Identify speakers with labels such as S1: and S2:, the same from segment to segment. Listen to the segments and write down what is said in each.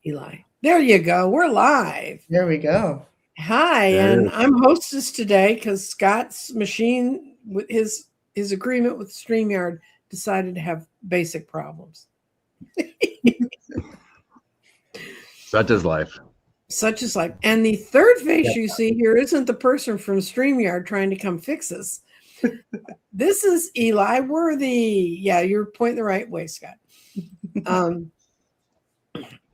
S1: Eli. There you go. We're live.
S2: There we go.
S1: Hi, and I'm hostess today because Scott's machine, with his agreement with StreamYard, decided to have basic problems.
S3: Such is life.
S1: Such is life. And the third face you see here isn't the person from StreamYard trying to come fix us. This is Eli Worthy. Yeah, you're pointing the right way, Scott.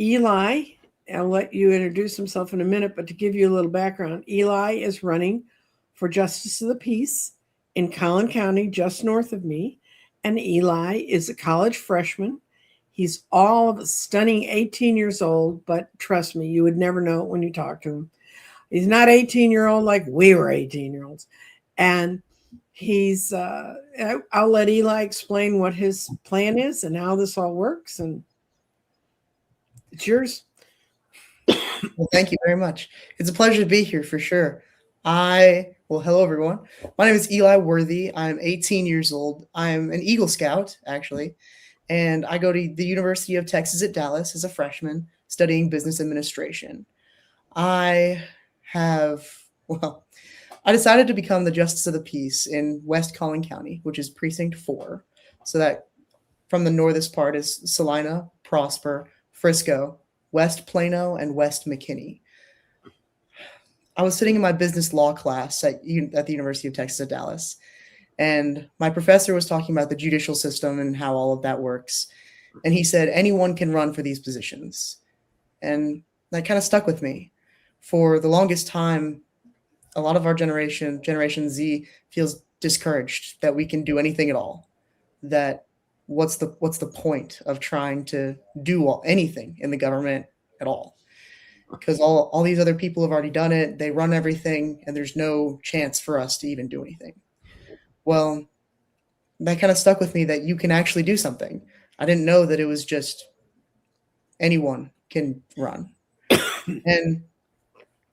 S1: Eli, I'll let you introduce himself in a minute, but to give you a little background, Eli is running for Justice of the Peace in Collin County, just north of me. And Eli is a college freshman. He's all of a stunning 18 years old, but trust me, you would never know it when you talk to him. He's not 18-year-old like we were 18-year-olds. And he's, I'll let Eli explain what his plan is and how this all works. And it's yours.
S2: Well, thank you very much. It's a pleasure to be here for sure. Hello, everyone. My name is Eli Worthy. I'm 18 years old. I'm an Eagle Scout, actually. And I go to the University of Texas at Dallas as a freshman studying business administration. I decided to become the Justice of the Peace in West Collin County, which is Precinct 4. So that from the northest part is Salina, Prosper, Frisco, West Plano, and West McKinney. I was sitting in my business law class at the University of Texas at Dallas, and my professor was talking about the judicial system and how all of that works. And he said, anyone can run for these positions. And that kind of stuck with me. For the longest time, a lot of our Generation Z, feels discouraged that we can do anything at all. That what's the point of trying to do anything in the government at all? Because all these other people have already done it. They run everything, and there's no chance for us to even do anything. Well, that kind of stuck with me that you can actually do something. I didn't know that it was just anyone can run. And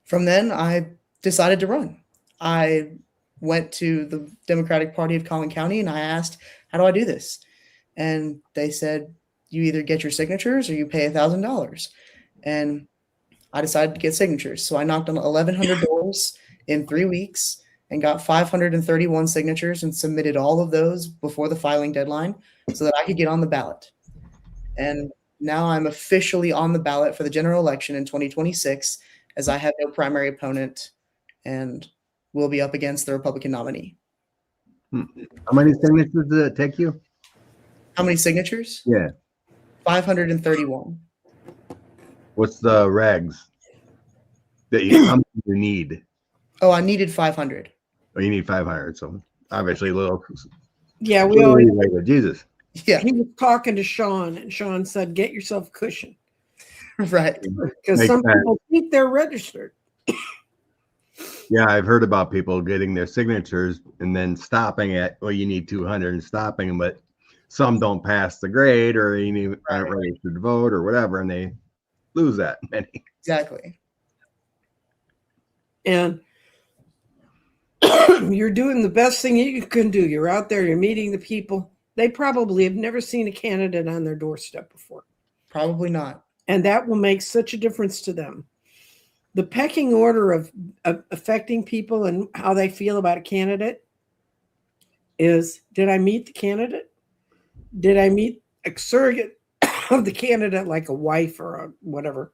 S2: from then, I decided to run. I went to the Democratic Party of Collin County, and I asked, how do I do this? And they said, you either get your signatures or you pay $1,000. And I decided to get signatures. So I knocked on 1,100 doors in 3 weeks and got 531 signatures and submitted all of those before the filing deadline so that I could get on the ballot. And now I'm officially on the ballot for the general election in 2026, as I have no primary opponent and will be up against the Republican nominee.
S3: How many signatures did it take you?
S2: How many signatures?
S3: Yeah.
S2: 531.
S3: What's the regs that how many you need?
S2: Oh, I needed 500.
S3: Oh, you need 500. So obviously a little.
S1: Yeah, we always.
S3: Jesus.
S2: Yeah.
S1: He was talking to Sean, and Sean said, "Get yourself a cushion."
S2: Right.
S1: Because some people think they're registered.
S3: Yeah, I've heard about people getting their signatures and then stopping at, well, you need 200 and stopping, but some don't pass the grade or you aren't registered to vote or whatever, and they lose that many.
S2: Exactly.
S1: And you're doing the best thing you can do. You're out there, you're meeting the people. They probably have never seen a candidate on their doorstep before.
S2: Probably not.
S1: And that will make such a difference to them. The pecking order of affecting people and how they feel about a candidate is, did I meet the candidate? Did I meet a surrogate of the candidate, like a wife or a whatever,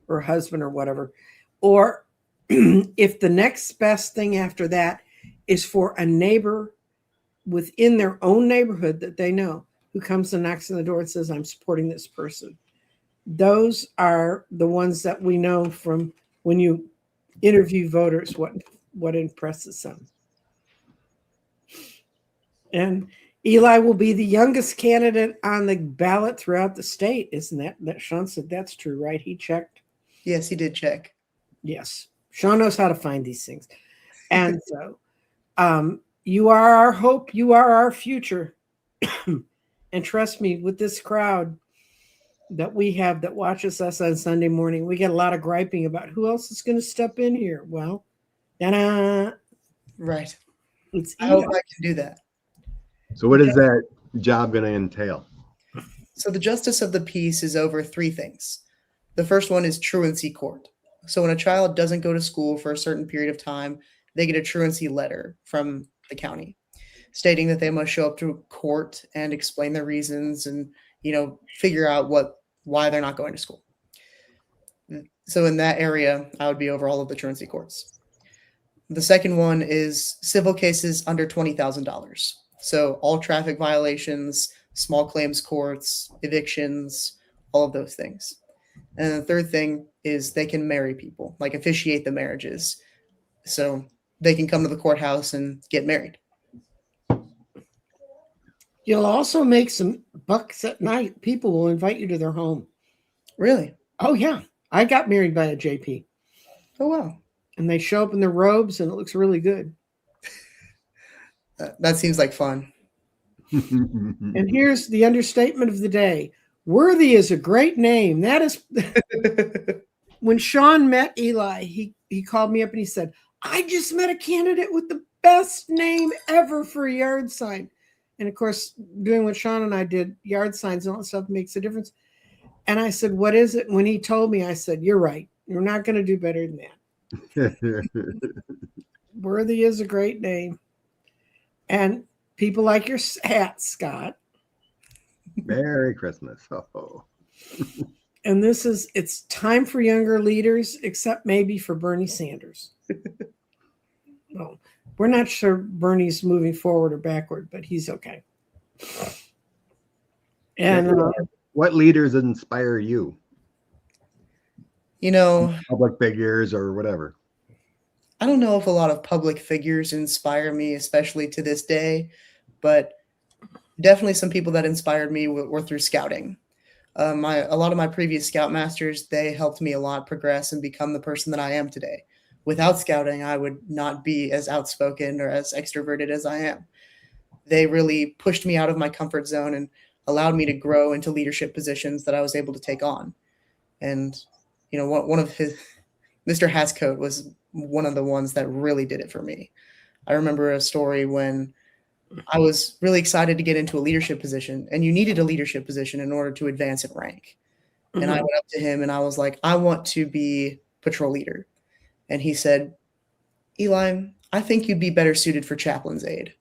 S1: or a husband or whatever? Or if the next best thing after that is for a neighbor within their own neighborhood that they know who comes and knocks on the door and says, I'm supporting this person. Those are the ones that we know from when you interview voters, what impresses them. And Eli will be the youngest candidate on the ballot throughout the state. Isn't that Sean said that's true, right? He checked.
S2: Yes, he did check.
S1: Yes. Sean knows how to find these things. And so you are our hope. You are our future. And trust me, with this crowd that we have that watches us on Sunday morning, we get a lot of griping about who else is going to step in here. Well,
S2: right.
S1: I hope
S2: I can do that.
S3: So what is that job going to entail?
S2: So the Justice of the Peace is over three things. The first one is truancy court. So when a child doesn't go to school for a certain period of time, they get a truancy letter from the county stating that they must show up to court and explain their reasons and, figure out why they're not going to school. So in that area, I would be over all of the truancy courts. The second one is civil cases under $20,000. So all traffic violations, small claims courts, evictions, all of those things. And the third thing is they can marry people, like officiate the marriages. So they can come to the courthouse and get married.
S1: You'll also make some bucks at night. People will invite you to their home.
S2: Really?
S1: Oh, yeah. I got married by a JP.
S2: Oh, wow.
S1: And they show up in their robes, and it looks really good.
S2: That seems like fun.
S1: And here's the understatement of the day. Worthy is a great name. That is when Sean met Eli, he called me up and he said, I just met a candidate with the best name ever for a yard sign. And of course, doing what Sean and I did, yard signs and all that stuff makes a difference. And I said, what is it? When he told me, I said, you're right. You're not going to do better than that. Worthy is a great name. And people like your hat, Scott.
S3: Merry Christmas. Oh.
S1: And it's time for younger leaders, except maybe for Bernie Sanders. Well, we're not sure Bernie's moving forward or backward, but he's okay. And
S3: what leaders inspire you?
S2: Public
S3: figures or whatever.
S2: I don't know if a lot of public figures inspire me, especially to this day, but definitely some people that inspired me were through scouting. A lot of my previous scoutmasters, they helped me a lot progress and become the person that I am today. Without scouting, I would not be as outspoken or as extroverted as I am. They really pushed me out of my comfort zone and allowed me to grow into leadership positions that I was able to take on. And, one of Mr. Hascoat was one of the ones that really did it for me. I remember a story when I was really excited to get into a leadership position, and you needed a leadership position in order to advance in rank. Mm-hmm. And I went up to him and I was like, I want to be patrol leader. And he said, Eli, I think you'd be better suited for chaplain's aide.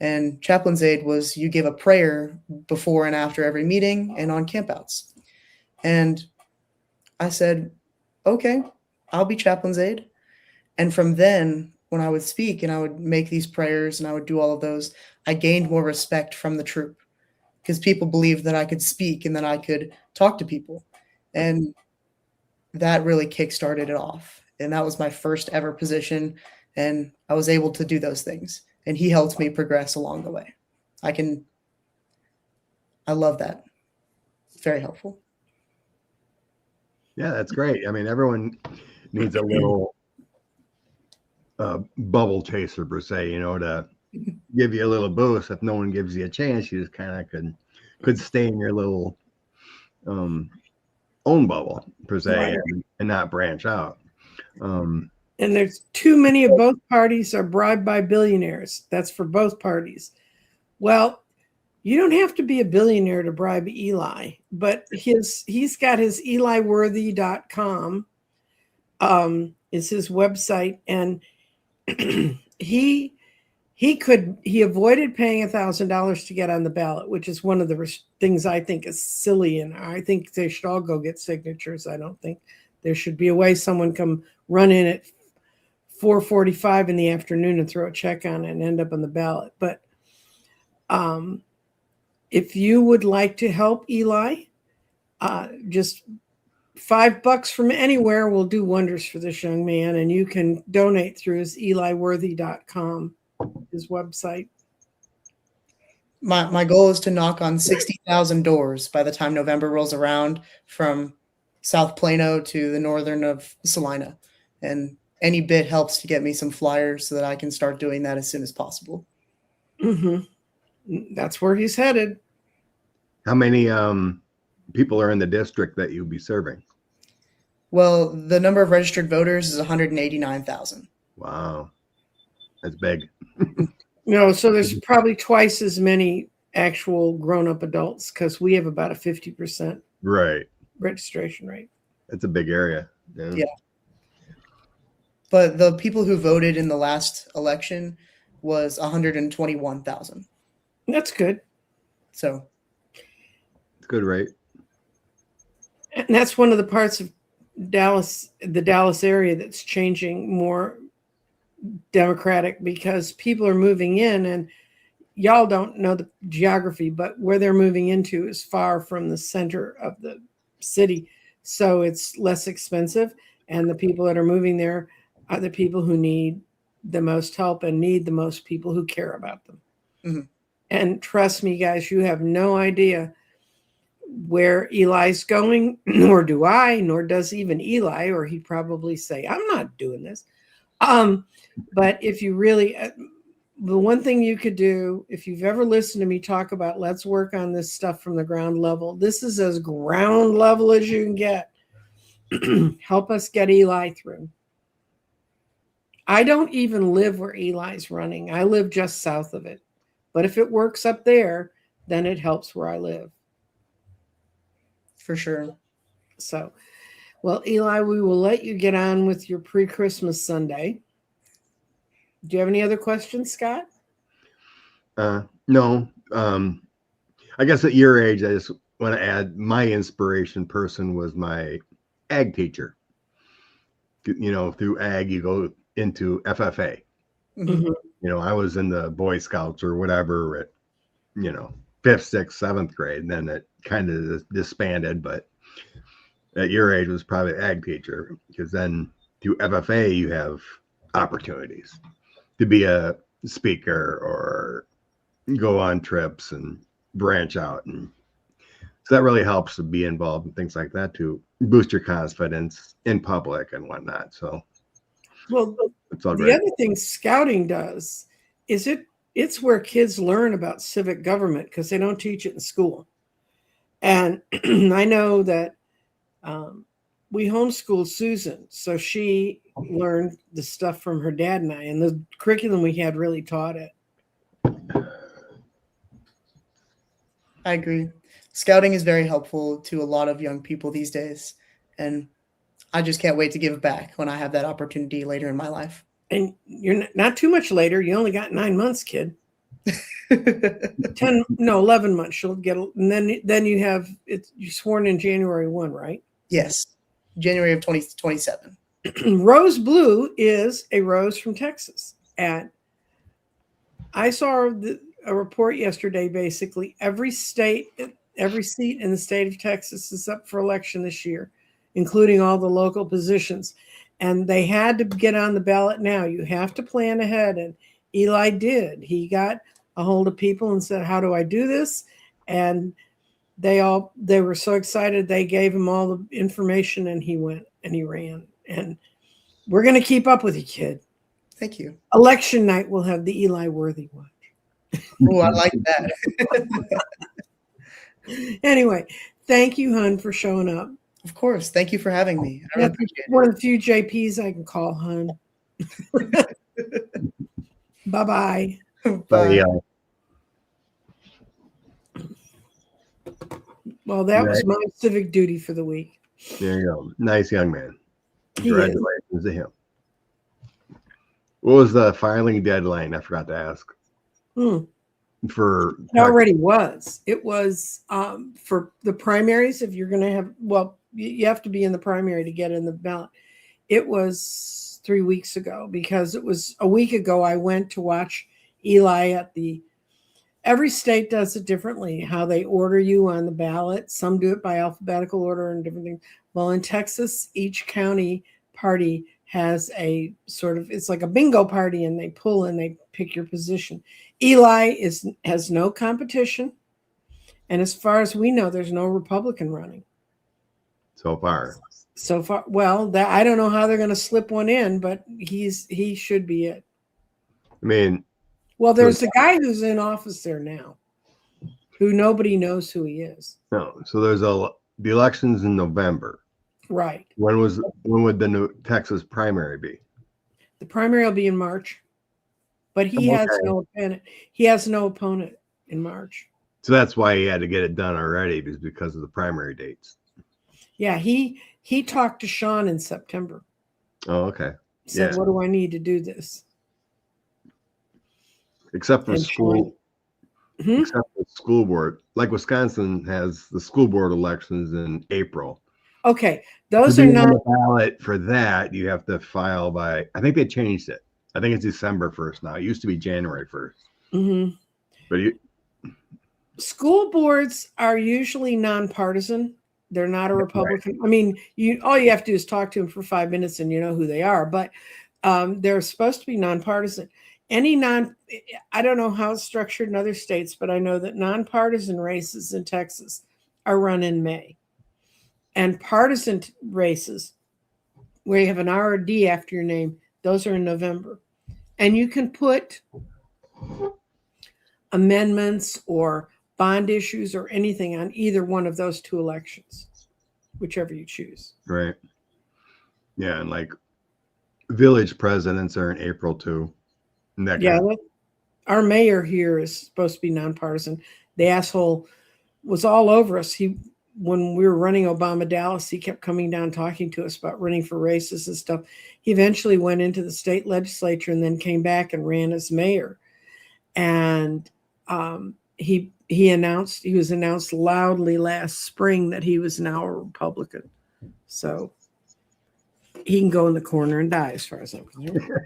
S2: And chaplain's aide was you give a prayer before and after every meeting and on campouts. And I said, okay, I'll be chaplain's aide. And from then, when I would speak and I would make these prayers and I would do all of those, I gained more respect from the troop because people believed that I could speak and that I could talk to people. And that really kickstarted it off. And that was my first ever position. And I was able to do those things. And he helped me progress along the way. I love that. It's very helpful.
S3: Yeah, that's great. I mean, everyone needs a little bubble chaser per se, to give you a little boost. If no one gives you a chance, you just kind of could stay in your little own bubble per se, right, and not branch out.
S1: And there's too many of both parties are bribed by billionaires. That's for both parties. Well, you don't have to be a billionaire to bribe Eli, but he's got his eliworthy.com is his website, and he avoided paying $1,000 to get on the ballot, which is one of the things I think is silly, and I think they should all go get signatures. I don't think there should be a way someone come run in at 4:45 in the afternoon and throw a check on it and end up on the ballot. But if you would like to help Eli, just $5 from anywhere will do wonders for this young man, and you can donate through his eliworthy.com, his website.
S2: My goal is to knock on 60,000 doors by the time November rolls around, from South Plano to the northern of Salina. And any bit helps to get me some flyers so that I can start doing that as soon as possible.
S1: Mm-hmm. That's where he's headed.
S3: How many people are in the district that you'll be serving?
S2: Well, the number of registered voters is 189,000.
S3: Wow. That's big.
S1: So there's probably twice as many actual grown-up adults because we have about a 50%
S3: right
S1: registration rate.
S3: It's a big area.
S2: Yeah. But the people who voted in the last election was 121,000.
S1: That's good.
S2: So
S3: It's good, right?
S1: And that's one of the parts of Dallas, the Dallas area, that's changing more Democratic because people are moving in, and y'all don't know the geography, but where they're moving into is far from the center of the city. So it's less expensive. And the people that are moving there are the people who need the most help and need the most people who care about them.
S2: Mm-hmm.
S1: And trust me, guys, you have no idea where Eli's going, nor do I, nor does even Eli, or he'd probably say, I'm not doing this. But if you really, the one thing you could do, if you've ever listened to me talk about, let's work on this stuff from the ground level, this is as ground level as you can get. Help us get Eli through. I don't even live where Eli's running. I live just south of it. But if it works up there, then it helps where I live.
S2: for sure.
S1: So, well, Eli, we will let you get on with your pre-Christmas Sunday. Do you have any other questions, Scott?
S3: No. I guess at your age, I just want to add my inspiration person was my ag teacher. You know, through ag, you go into FFA.
S2: Mm-hmm.
S3: You know, I was in the Boy Scouts or whatever at, you know, 5th, 6th, 7th grade. And then it kind of disbanded. But at your age, was probably ag teacher, because then through FFA, you have opportunities to be a speaker or go on trips and branch out. And so that really helps to be involved in things like that to boost your confidence in public and whatnot. So,
S1: well,
S3: it's all
S1: the
S3: great.
S1: other thing scouting does is it's where kids learn about civic government because they don't teach it in school. And I know that we homeschooled Susan, so she learned the stuff from her dad and I, and the curriculum we had really taught it.
S2: I agree. Scouting is very helpful to a lot of young people these days. And I just can't wait to give back when I have that opportunity later in my life.
S1: And you're not too much later. You only got 9 months, kid. 11 months. You'll get, and then you have it. You're sworn in January 1, right?
S2: Yes, January of 2027.
S1: Rose blue is a rose from Texas, and I saw a report yesterday. Basically, every seat in the state of Texas is up for election this year, including all the local positions. And they had to get on the ballot now. You have to plan ahead. And Eli did. He got a hold of people and said, how do I do this? And they were so excited. They gave him all the information, and he went and he ran. And we're going to keep up with you, kid.
S2: Thank you.
S1: Election night, we'll have the Eli Worthy one.
S2: Oh, I like that.
S1: Anyway, thank you, hun, for showing up.
S2: Of course. Thank you for having me. I really appreciate it.
S1: One of the few JPs I can call, hun. Bye-bye.
S2: Bye.
S3: Yeah.
S1: Well, that was my civic duty for the week.
S3: There you go. Nice young man.
S1: He is.
S3: Congratulations to him. What was the filing deadline? I forgot to ask. For
S1: It already was. It was for the primaries. If you're going to have, well, you have to be in the primary to get in the ballot. It was 3 weeks ago, because it was a week ago. I went to watch Eli at every state does it differently, how they order you on the ballot. Some do it by alphabetical order and different things. Well, in Texas, each county party has a sort of, it's like a bingo party, and they pull and they pick your position. Eli has no competition. And as far as we know, there's no Republican running.
S3: so far.
S1: Well, that I don't know how they're going to slip one in, but he should be it.
S3: I mean,
S1: well, there's a guy who's in office there now, who nobody knows who he is.
S3: no. So there's the elections in November.
S1: Right.
S3: When would the new Texas primary be?
S1: The primary will be in March, but he has no opponent. He has no opponent in March.
S3: So that's why he had to get it done already, because of the primary dates.
S1: Yeah, he He talked to Sean in September.
S3: Oh, okay.
S1: Said,
S3: Yeah.
S1: what do I need to do this?
S3: Except for
S1: And
S3: school,
S1: Sean,
S3: except for school board. Like Wisconsin has the school board elections in April.
S1: okay,
S3: To
S1: those
S3: be
S1: are
S3: on
S1: not.
S3: the ballot for that, you have to file by, I think they changed it. I think it's December 1st now. It used to be January 1st.
S1: Mhm.
S3: But
S1: School boards are usually nonpartisan. They're not a Republican. I mean, all you have to do is talk to them for 5 minutes and you know who they are. But they're supposed to be nonpartisan. I don't know how it's structured in other states, but I know that nonpartisan races in Texas are run in May, and partisan races where you have an R or D after your name, those are in November. And you can put amendments or bond issues or anything on either one of those two elections, whichever you choose.
S3: right. Yeah. And like village presidents are in April too. And that
S1: Yeah,
S3: kind of,
S1: our mayor here is supposed to be nonpartisan. The asshole was all over us. When we were running Obama Dallas, he kept coming down talking to us about running for races and stuff. He eventually went into the state legislature and then came back and ran as mayor. And he was announced loudly last spring that he was now a Republican. So he can go in the corner and die, as far as I'm concerned.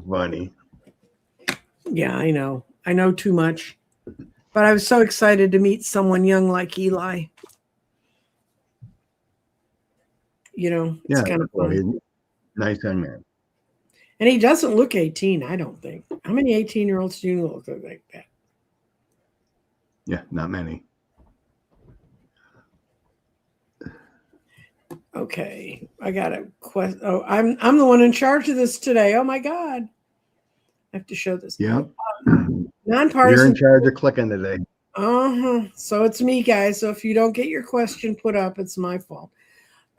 S3: funny.
S1: Yeah, I know. I know too much. But I was so excited to meet someone young like Eli. You know, it's kind of
S3: Well,
S1: fun.
S3: he's a nice young man.
S1: And he doesn't look 18, I don't think. How many 18-year-olds do you look like that?
S3: Yeah, not many.
S1: Okay, I got a question. Oh, I'm the one in charge of this today. Oh my God. I have to show this.
S3: Yep.
S1: Nonpartisan.
S3: You're in charge of clicking today.
S1: So it's me, guys. So if you don't get your question put up, it's my fault.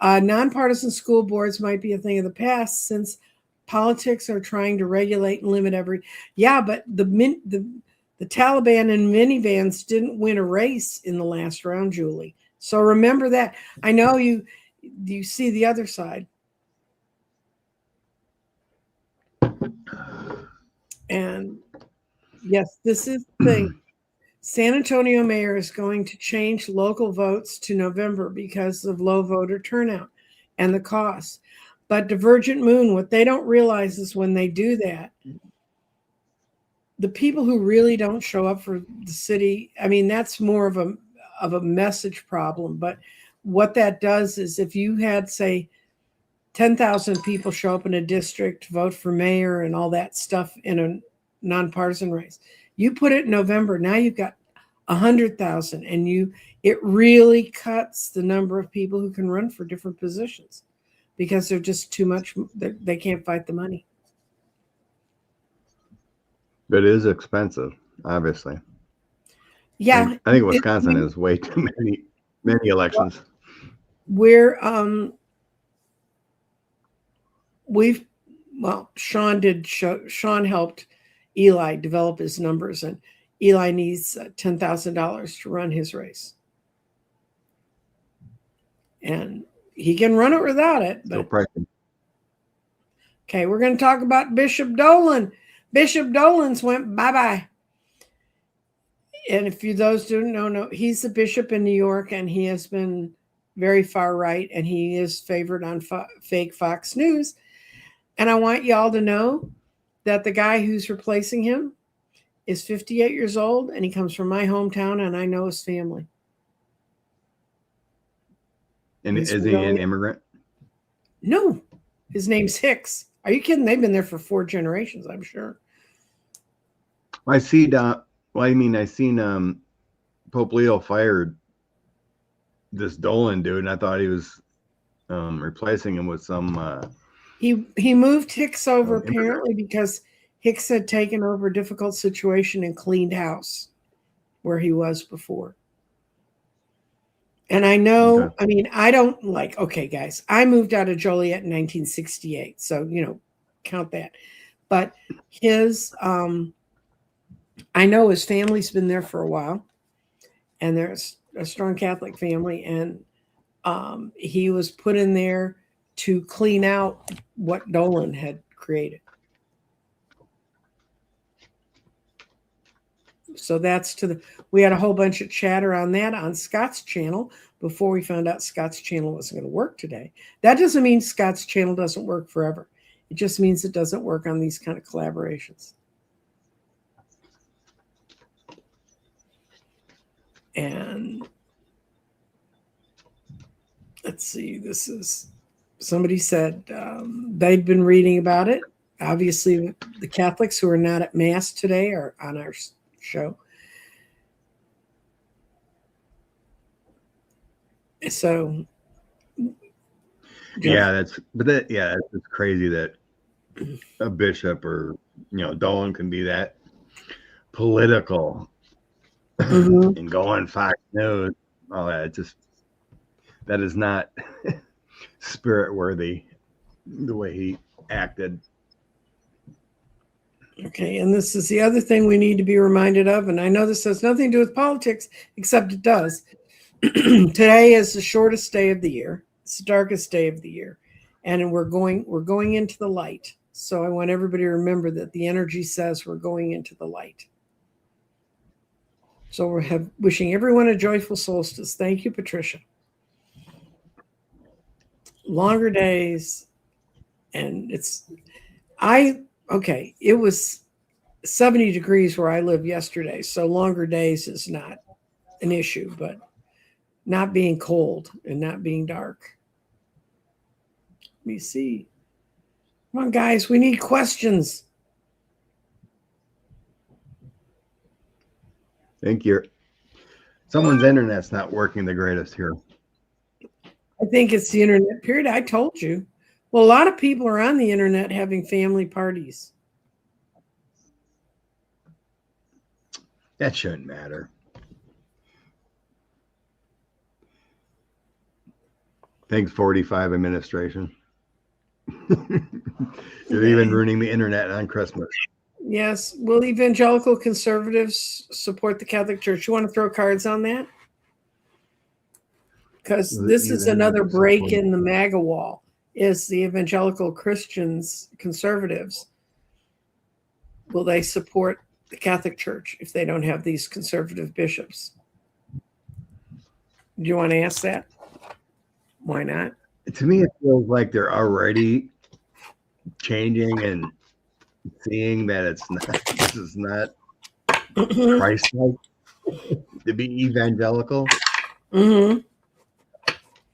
S1: Nonpartisan school boards might be a thing of the past since politics are trying to regulate and limit Yeah, but the Taliban and minivans didn't win a race in the last round, Julie. So remember that. I know you see the other side. And yes, this is the thing. San Antonio mayor is going to change local votes to November because of low voter turnout and the cost. But Divergent Moon, what they don't realize is when they do that, the people who really don't show up for the city, I mean, that's more of a message problem. But what that does is if you had, say, 10,000 people show up in a district, vote for mayor and all that stuff in a nonpartisan race, you put it in November, now you've got 100,000, and it really cuts the number of people who can run for different positions because they're just too much. They can't fight the money.
S3: But it is expensive, obviously.
S1: Yeah,
S3: I think Wisconsin has way too many elections.
S1: Sean helped Eli develop his numbers, and Eli needs $10,000 to run his race. And he can run it without it. But okay, we're going to talk about Bishop Dolan. Bishop Dolan's went bye-bye. And if those don't know, he's the bishop in New York, and he has been very far right, and he is favored on fake Fox News. And I want y'all to know that the guy who's replacing him is 58 years old, and he comes from my hometown, and I know his family.
S3: And is he an immigrant?
S1: No, his name's Hicks. Are you kidding? They've been there for 4 generations, I'm sure.
S3: I seen Pope Leo fired this Dolan dude, and I thought he was replacing him with some.
S1: He moved Hicks over apparently because Hicks had taken over a difficult situation and cleaned house where he was before. And I know, okay. I mean, I don't okay, guys, I moved out of Joliet in 1968. So, count that. But I know his family's been there for a while. And there's a strong Catholic family, and he was put in there to clean out what Dolan had created. So that's we had a whole bunch of chatter on that on Scott's channel before we found out Scott's channel wasn't going to work today. That doesn't mean Scott's channel doesn't work forever. It just means it doesn't work on these kind of collaborations. And let's see, this is, somebody said they'd been reading about it. Obviously, the Catholics who are not at Mass today are on our show. So,
S3: yeah, it's crazy that a bishop or Dolan can be that political and go on Fox News, all that. That is not spirit worthy the way he acted.
S1: Okay, and this is the other thing we need to be reminded of, and I know this has nothing to do with politics, except it does. Today is the shortest day of the year. It's the darkest day of the year, and we're going into the light. So I want everybody to remember that the energy says we're going into the light. So we're wishing everyone a joyful solstice. Thank you, Patricia. Longer days, and it was 70 degrees where I live yesterday, so longer days is not an issue, but not being cold and not being dark. Let me see. Come on, guys, we need questions.
S3: Thank you. Someone's internet's not working the greatest here.
S1: I think it's the internet period. I told you. Well, a lot of people are on the internet having family parties.
S3: That shouldn't matter. Thanks, 45 administration. You're even ruining the internet on Christmas.
S1: Yes. Will evangelical conservatives support the Catholic Church? You want to throw cards on that? Because this is another break in the MAGA wall, is the evangelical Christians, conservatives. Will they support the Catholic Church if they don't have these conservative bishops? Do you want to ask that? Why not?
S3: To me, it feels like they're already changing and seeing that this is not Christ-like to be evangelical.
S1: Mm-hmm.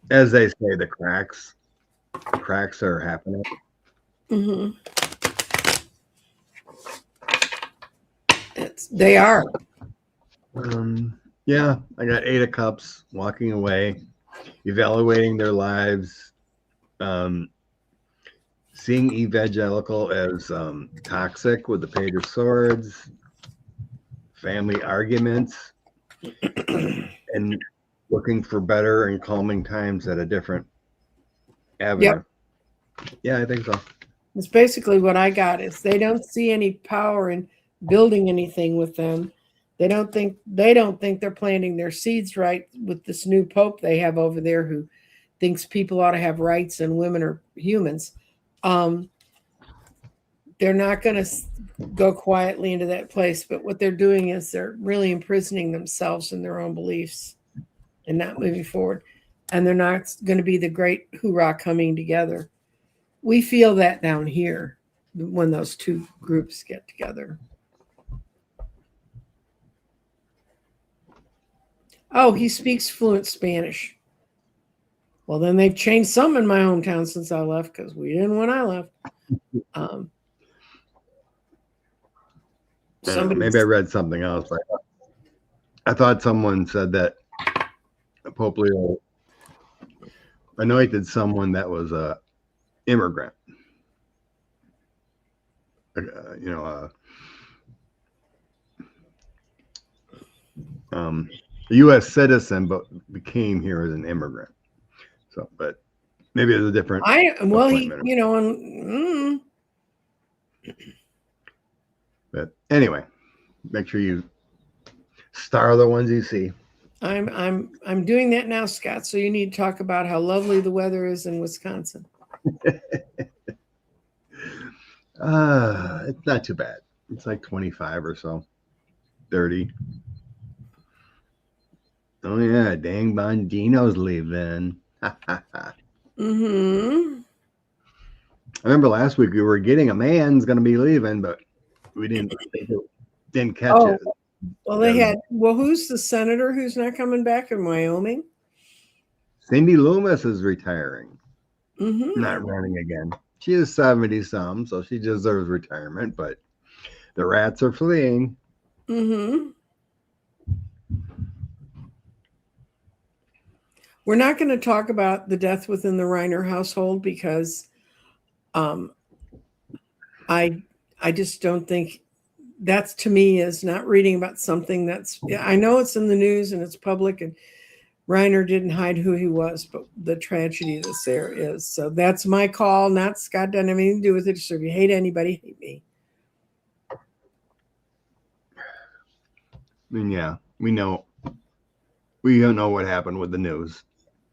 S3: As they say, the cracks are happening.
S1: Mm-hmm. They are.
S3: Yeah, I got 8 of Cups walking away, evaluating their lives, seeing evangelical as toxic with the Page of Swords, family arguments, and looking for better and calming times at a different avenue.
S1: Yep.
S3: Yeah, I think so.
S1: It's basically what I got is they don't see any power in building anything with them. They don't think they're planting their seeds right with this new pope they have over there who thinks people ought to have rights and women are humans. They're not going to go quietly into that place, but what they're doing is they're really imprisoning themselves in their own beliefs and not moving forward. And they're not going to be the great hoorah coming together. We feel that down here when those two groups get together. Oh, he speaks fluent Spanish. Well, then they've changed some in my hometown since I left because we didn't when I left.
S3: Maybe I read something else. I thought someone said that Pope Leo anointed someone that was a immigrant. A U.S. citizen, but became here as an immigrant. So, but maybe it's a different. But anyway, make sure you star the ones you see.
S1: I'm doing that now, Scott. So you need to talk about how lovely the weather is in Wisconsin.
S3: It's not too bad. It's like 25 or so, 30. Oh yeah, dang Bondino's leaving.
S1: Mm-hmm.
S3: I remember last week we were getting a man's going to be leaving, but we didn't catch it.
S1: Well, who's the senator who's not coming back in Wyoming?
S3: Cindy Loomis is retiring,
S1: Mm-hmm.
S3: not running again. She is 70-some, so she deserves retirement, but the rats are fleeing.
S1: Mm-hmm. We're not going to talk about the death within the Reiner household because I just don't think that's, to me, is not reading about something that's, I know it's in the news and it's public, and Reiner didn't hide who he was, but the tragedy that's there is. So that's my call, not Scott. Doesn't have anything to do with it. So if you hate anybody, hate me.
S3: I mean, yeah, we don't know what happened with the news.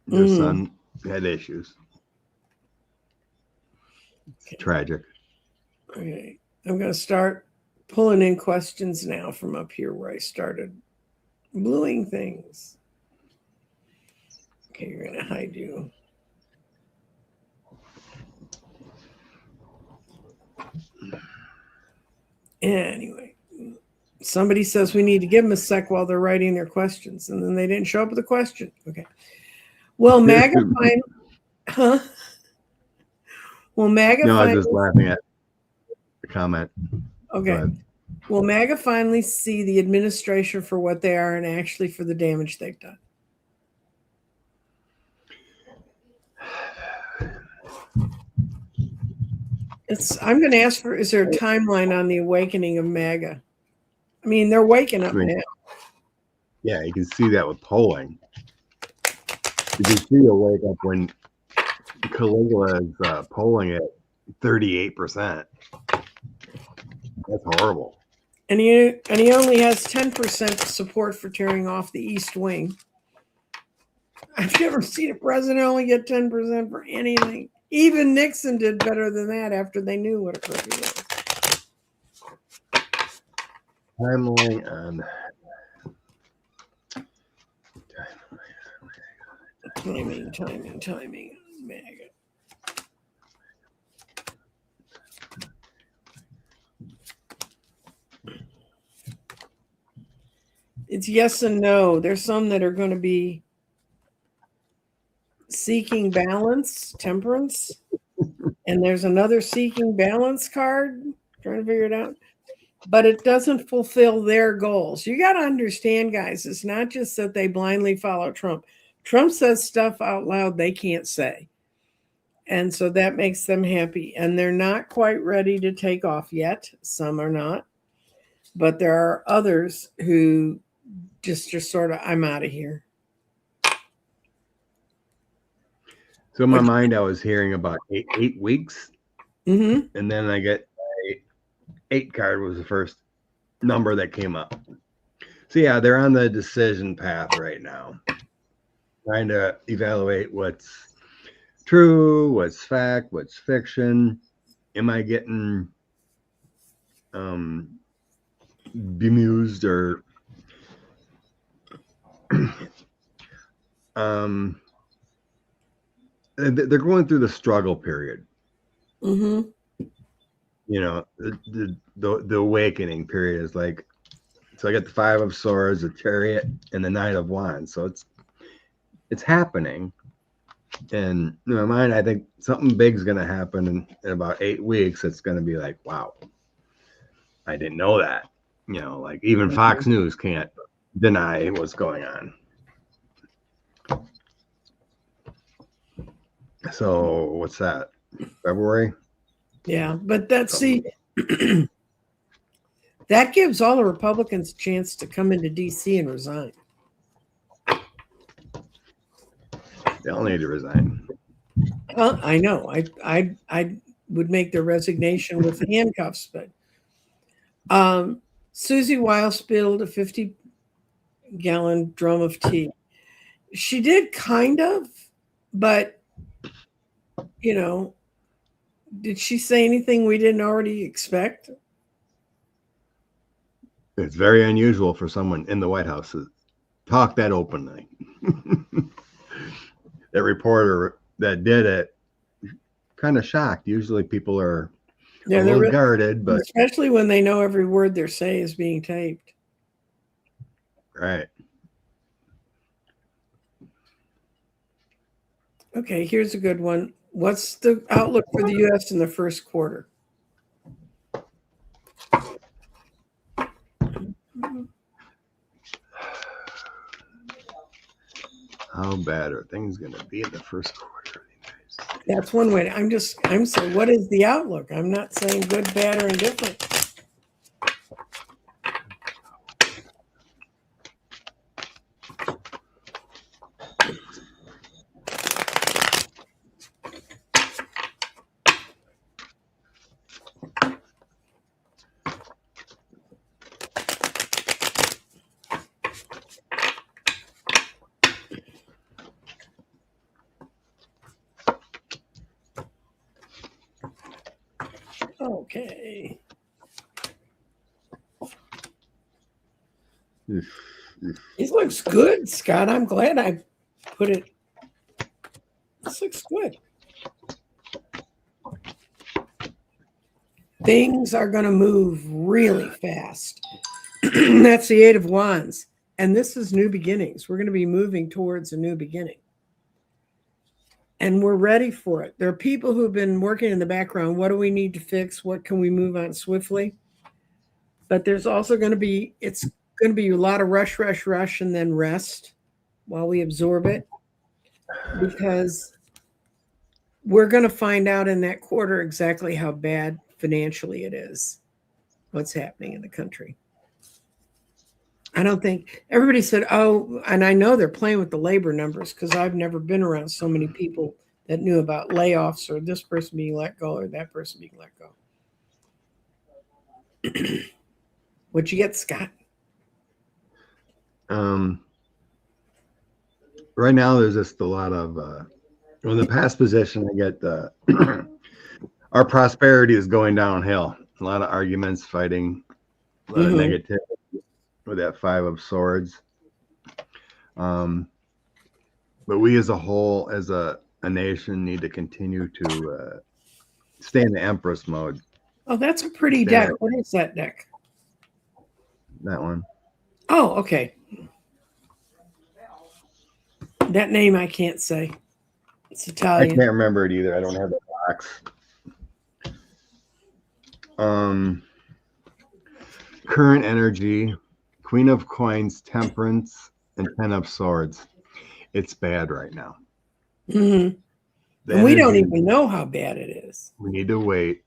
S3: Their son had issues. It's tragic.
S1: Okay. I'm going to start pulling in questions now from up here where I started bluing things. Okay, you're going to hide you. Anyway, somebody says we need to give them a sec while they're writing their questions, and then they didn't show up with a question. Okay. Well, MAGA huh? Well, MAGA
S3: No, I was just laughing at the comment.
S1: Okay. Will MAGA finally see the administration for what they are and actually for the damage they've done? I'm going to ask for, is there a timeline on the awakening of MAGA? I mean, they're waking up now.
S3: Yeah, you can see that with polling. You can see a wake up when Caligula is polling at 38%. That's horrible.
S1: And he only has 10% support for tearing off the East Wing. I've never seen a president only get 10% for anything. Even Nixon did better than that after they knew what a crook he was.
S3: Timeline on.
S1: Timing. MAGA. It's yes and no. There's some that are going to be seeking balance, temperance, and there's another seeking balance card, trying to figure it out. But it doesn't fulfill their goals. You got to understand, guys, it's not just that they blindly follow Trump. Trump says stuff out loud they can't say. And so that makes them happy. And they're not quite ready to take off yet. Some are not. But there are others who just sort of, I'm out of here.
S3: So in my mind, I was hearing about 8 weeks.
S1: Mm-hmm.
S3: And then I get 8 card was the first number that came up. So yeah, they're on the decision path right now, trying to evaluate what's true, what's fact, what's fiction. Am I getting bemused or they're going through the struggle period.
S1: Mm-hmm.
S3: You know, the awakening period is like, so I got the 5 of Swords, the Chariot, and the Knight of Wands. So it's happening. And in my mind, I think something big's going to happen in about 8 weeks. It's going to be like, wow, I didn't know that. You know, like even Fox News can't deny what's going on. So what's that? February?
S1: Yeah, but that gives all the Republicans a chance to come into D.C. and resign.
S3: They all need to resign.
S1: Well, I know. I would make their resignation with handcuffs, but Susie Wiles billed a 50 gallon drum of tea. She did kind of, but you know, did she say anything we didn't already expect?
S3: It's very unusual for someone in the White House to talk that openly. That reporter that did it, kind of shocked. Usually people are
S1: Yeah,
S3: a
S1: they're
S3: little
S1: really,
S3: guarded, but
S1: especially when they know every word they're saying is being taped.
S3: right.
S1: Okay, here's a good one. What's the outlook for the U.S. in the first quarter?
S3: How bad are things going to be in the first quarter?
S1: That's one way. I'm saying, what is the outlook? I'm not saying good, bad, or indifferent. Okay. It looks good, Scott. I'm glad I put it. This looks good. Things are going to move really fast. That's the Eight of Wands. And this is new beginnings. We're going to be moving towards a new beginning. And we're ready for it. There are people who've been working in the background. What do we need to fix? What can we move on swiftly? But there's also going to be, it's going to be a lot of rush, and then rest while we absorb it. Because we're going to find out in that quarter exactly how bad financially it is, what's happening in the country. I don't think everybody said, oh, and I know they're playing with the labor numbers because I've never been around so many people that knew about layoffs or this person being let go or that person being let go. What'd you get, Scott?
S3: Right now, there's just a lot of, in the past position, I get our prosperity is going downhill. A lot of arguments, fighting, a lot of negativity with that Five of Swords. But we as a whole, as a nation, need to continue to stay in the Empress mode.
S1: Oh, that's a pretty deck. What is that deck?
S3: That one.
S1: Oh, okay. That name I can't say. It's Italian.
S3: I can't remember it either. I don't have the box. Current energy, Queen of Coins, Temperance, and Ten of Swords. It's bad right now.
S1: And we don't even know how bad it is.
S3: We need to wait.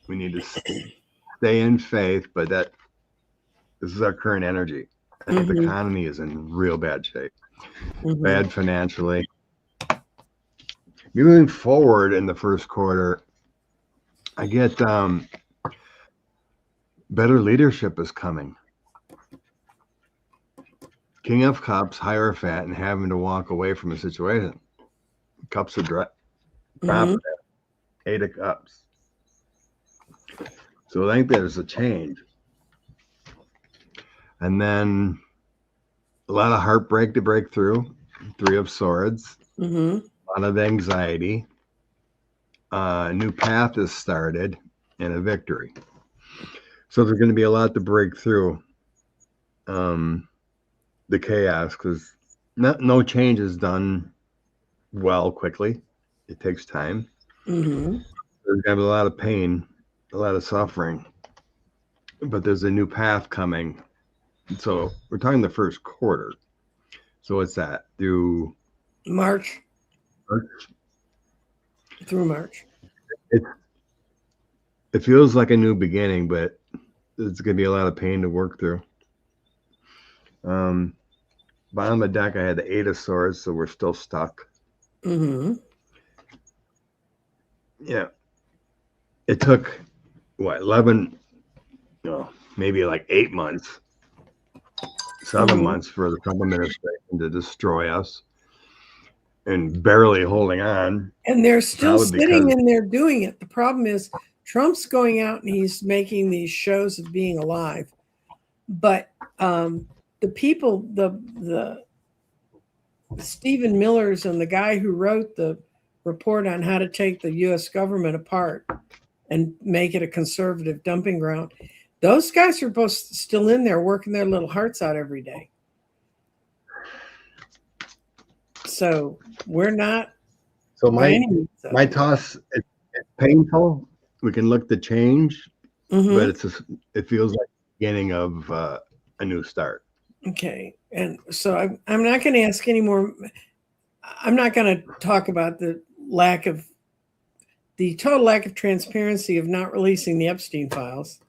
S3: We need to stay in faith, but this is our current energy. I think the economy is in real bad shape. Bad financially. Moving forward in the first quarter, I get better leadership is coming. King of Cups, Hierophant, and having to walk away from a situation. Cups of confidence. Eight of Cups. So I think there's a change. And then a lot of heartbreak to break through. Three of Swords. A lot of anxiety. A new path is started and a victory. So there's going to be a lot to break through the chaos because no change is done well quickly. It takes time. There's going to be a lot of pain, a lot of suffering, but there's a new path coming. So we're talking the first quarter. So what's that? Through
S1: March. Through March.
S3: It feels like a new beginning, but it's going to be a lot of pain to work through. Bottom of the deck, I had the Eight of Swords, so we're still stuck. Yeah. It took, what, 11, no, maybe like 8 months 7 months for the Trump administration to destroy us, and barely holding on.
S1: And they're still
S3: Probably
S1: sitting
S3: because-
S1: in there doing it. The problem is Trump's going out and he's making these shows of being alive. But the people, the Stephen Millers and the guy who wrote the report on how to take the U.S. government apart and make it a conservative dumping ground, those guys are both still in there working their little hearts out every day. So we're not.
S3: So
S1: by any
S3: my
S1: means,
S3: my toss, it's painful. We can look to change,
S1: Mhm.
S3: but it feels like the beginning of a new start.
S1: Okay. And so I'm not going to ask any more. I'm not going to talk about the total lack of transparency of not releasing the Epstein files.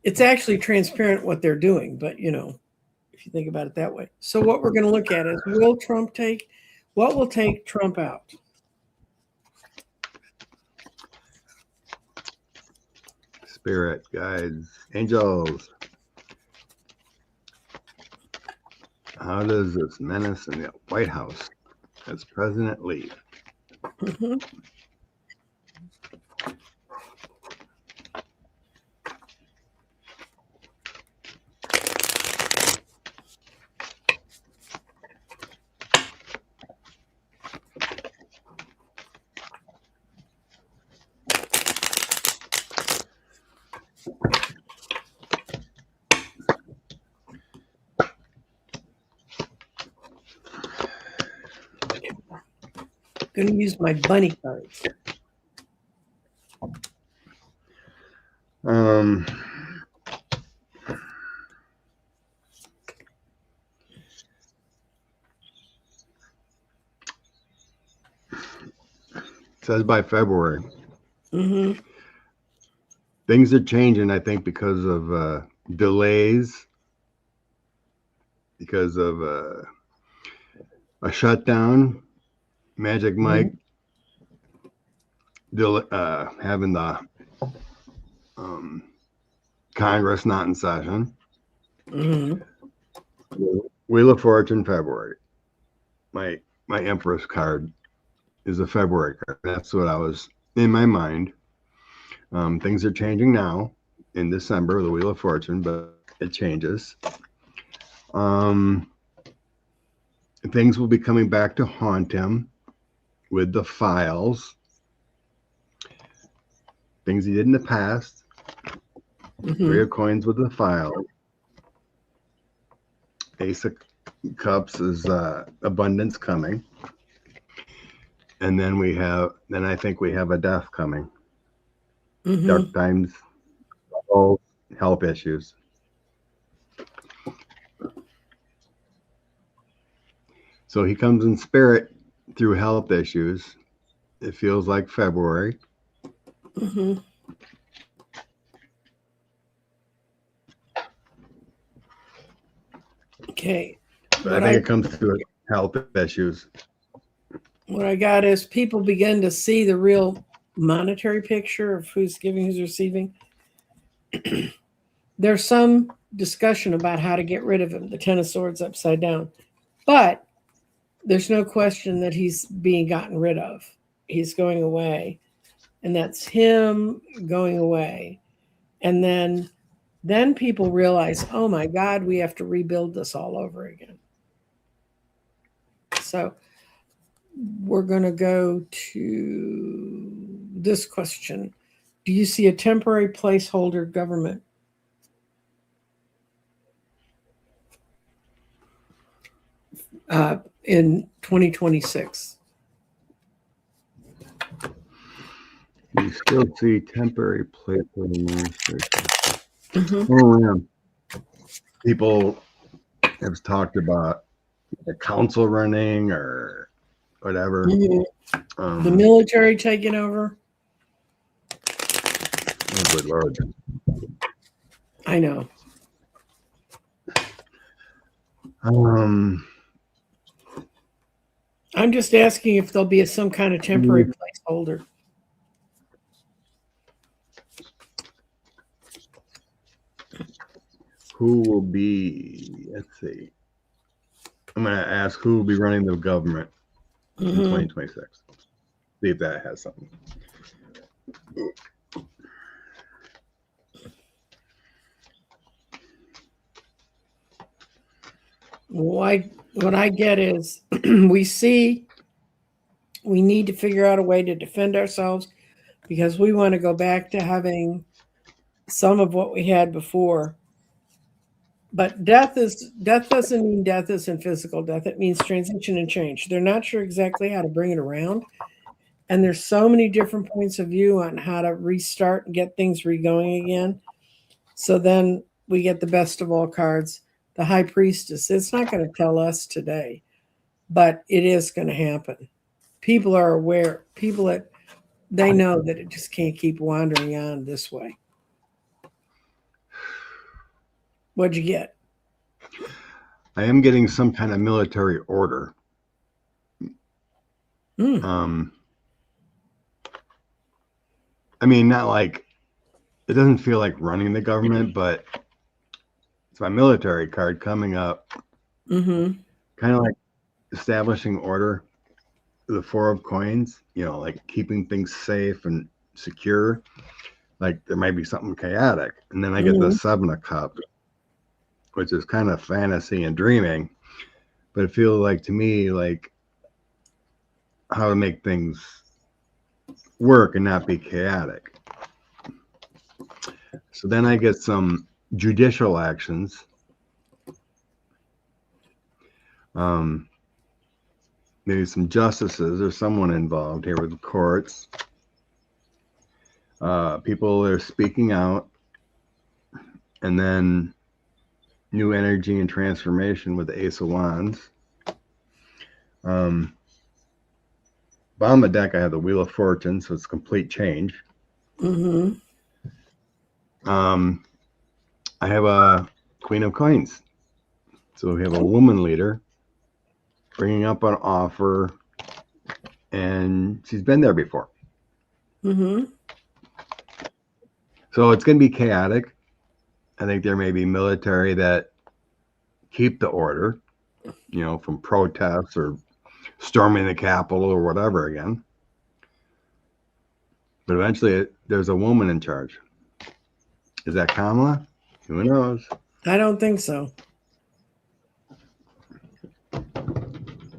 S1: It's actually transparent what they're doing, but if you think about it that way. So what we're going to look at is what will take Trump out?
S3: Spirit, guides, angels. How does this menace in the White House as President leave?
S1: Mhm. Going to use my bunny cards.
S3: Says by February.
S1: Mm-hmm.
S3: Things are changing, I think, because of delays, because of a shutdown. Magic Mike having the Congress not in session.
S1: Mm-hmm.
S3: Wheel of Fortune, February. My Empress card is a February card. That's what I was in my mind. Things are changing now in December, the Wheel of Fortune, but it changes. Things will be coming back to haunt him with the files. Things he did in the past.
S1: Mm-hmm.
S3: Three of Coins with the file. Ace of Cups is abundance coming. And then I think we have a death coming.
S1: Mm-hmm.
S3: Dark times, health issues. So he comes in spirit through health issues. It feels like February.
S1: Mm-hmm. Okay.
S3: But I think it comes through health issues.
S1: What I got is people begin to see the real monetary picture of who's giving, who's receiving. There's some discussion about how to get rid of him, the Ten of Swords upside down. But there's no question that he's being gotten rid of. He's going away. And that's him going away. And then people realize, oh my God, we have to rebuild this all over again. So we're going to go to this question. Do you see a temporary placeholder government? In 2026?
S3: You still see temporary placeholder administration.
S1: Mm-hmm.
S3: Oh, yeah. People have talked about the council running or whatever.
S1: Mm-hmm. The military taking over.
S3: Oh, good Lord.
S1: I know. I'm just asking if there'll be some kind of temporary placeholder.
S3: who will be, let's see. I'm going to ask who will be running the government in 2026. See if that has something.
S1: What I get is we see we need to figure out a way to defend ourselves because we want to go back to having some of what we had before. But death doesn't mean death is in physical death. It means transition and change. They're not sure exactly how to bring it around. And there's so many different points of view on how to restart and get things re-going again. So then we get the best of all cards. The high priestess. It's not going to tell us today, but it is going to happen. People are aware. People that they know that it just can't keep wandering on this way. What'd you get?
S3: I am getting some kind of military order. I mean, not like, it doesn't feel like running the government, but it's my military card coming up. Kind of like establishing order. The Four of Coins, you know, like keeping things safe and secure. Like there might be something chaotic. And then I get the Seven of Cups, which is kind of fantasy and dreaming. But it feels like to me, like how to make things work and not be chaotic. So then I get some judicial actions. Maybe some justices or someone involved here with the courts. People are speaking out. And then new energy and transformation with the Ace of Wands. Bottom of the deck, I have the Wheel of Fortune, so it's complete change. I have a Queen of Coins. So we have a woman leader bringing up an offer, and she's been there before. So it's going to be chaotic. I think there may be military that keep the order, you know, from protests or storming the Capitol or whatever again. But eventually there's a woman in charge. Is that Kamala? Who knows?
S1: I don't think so.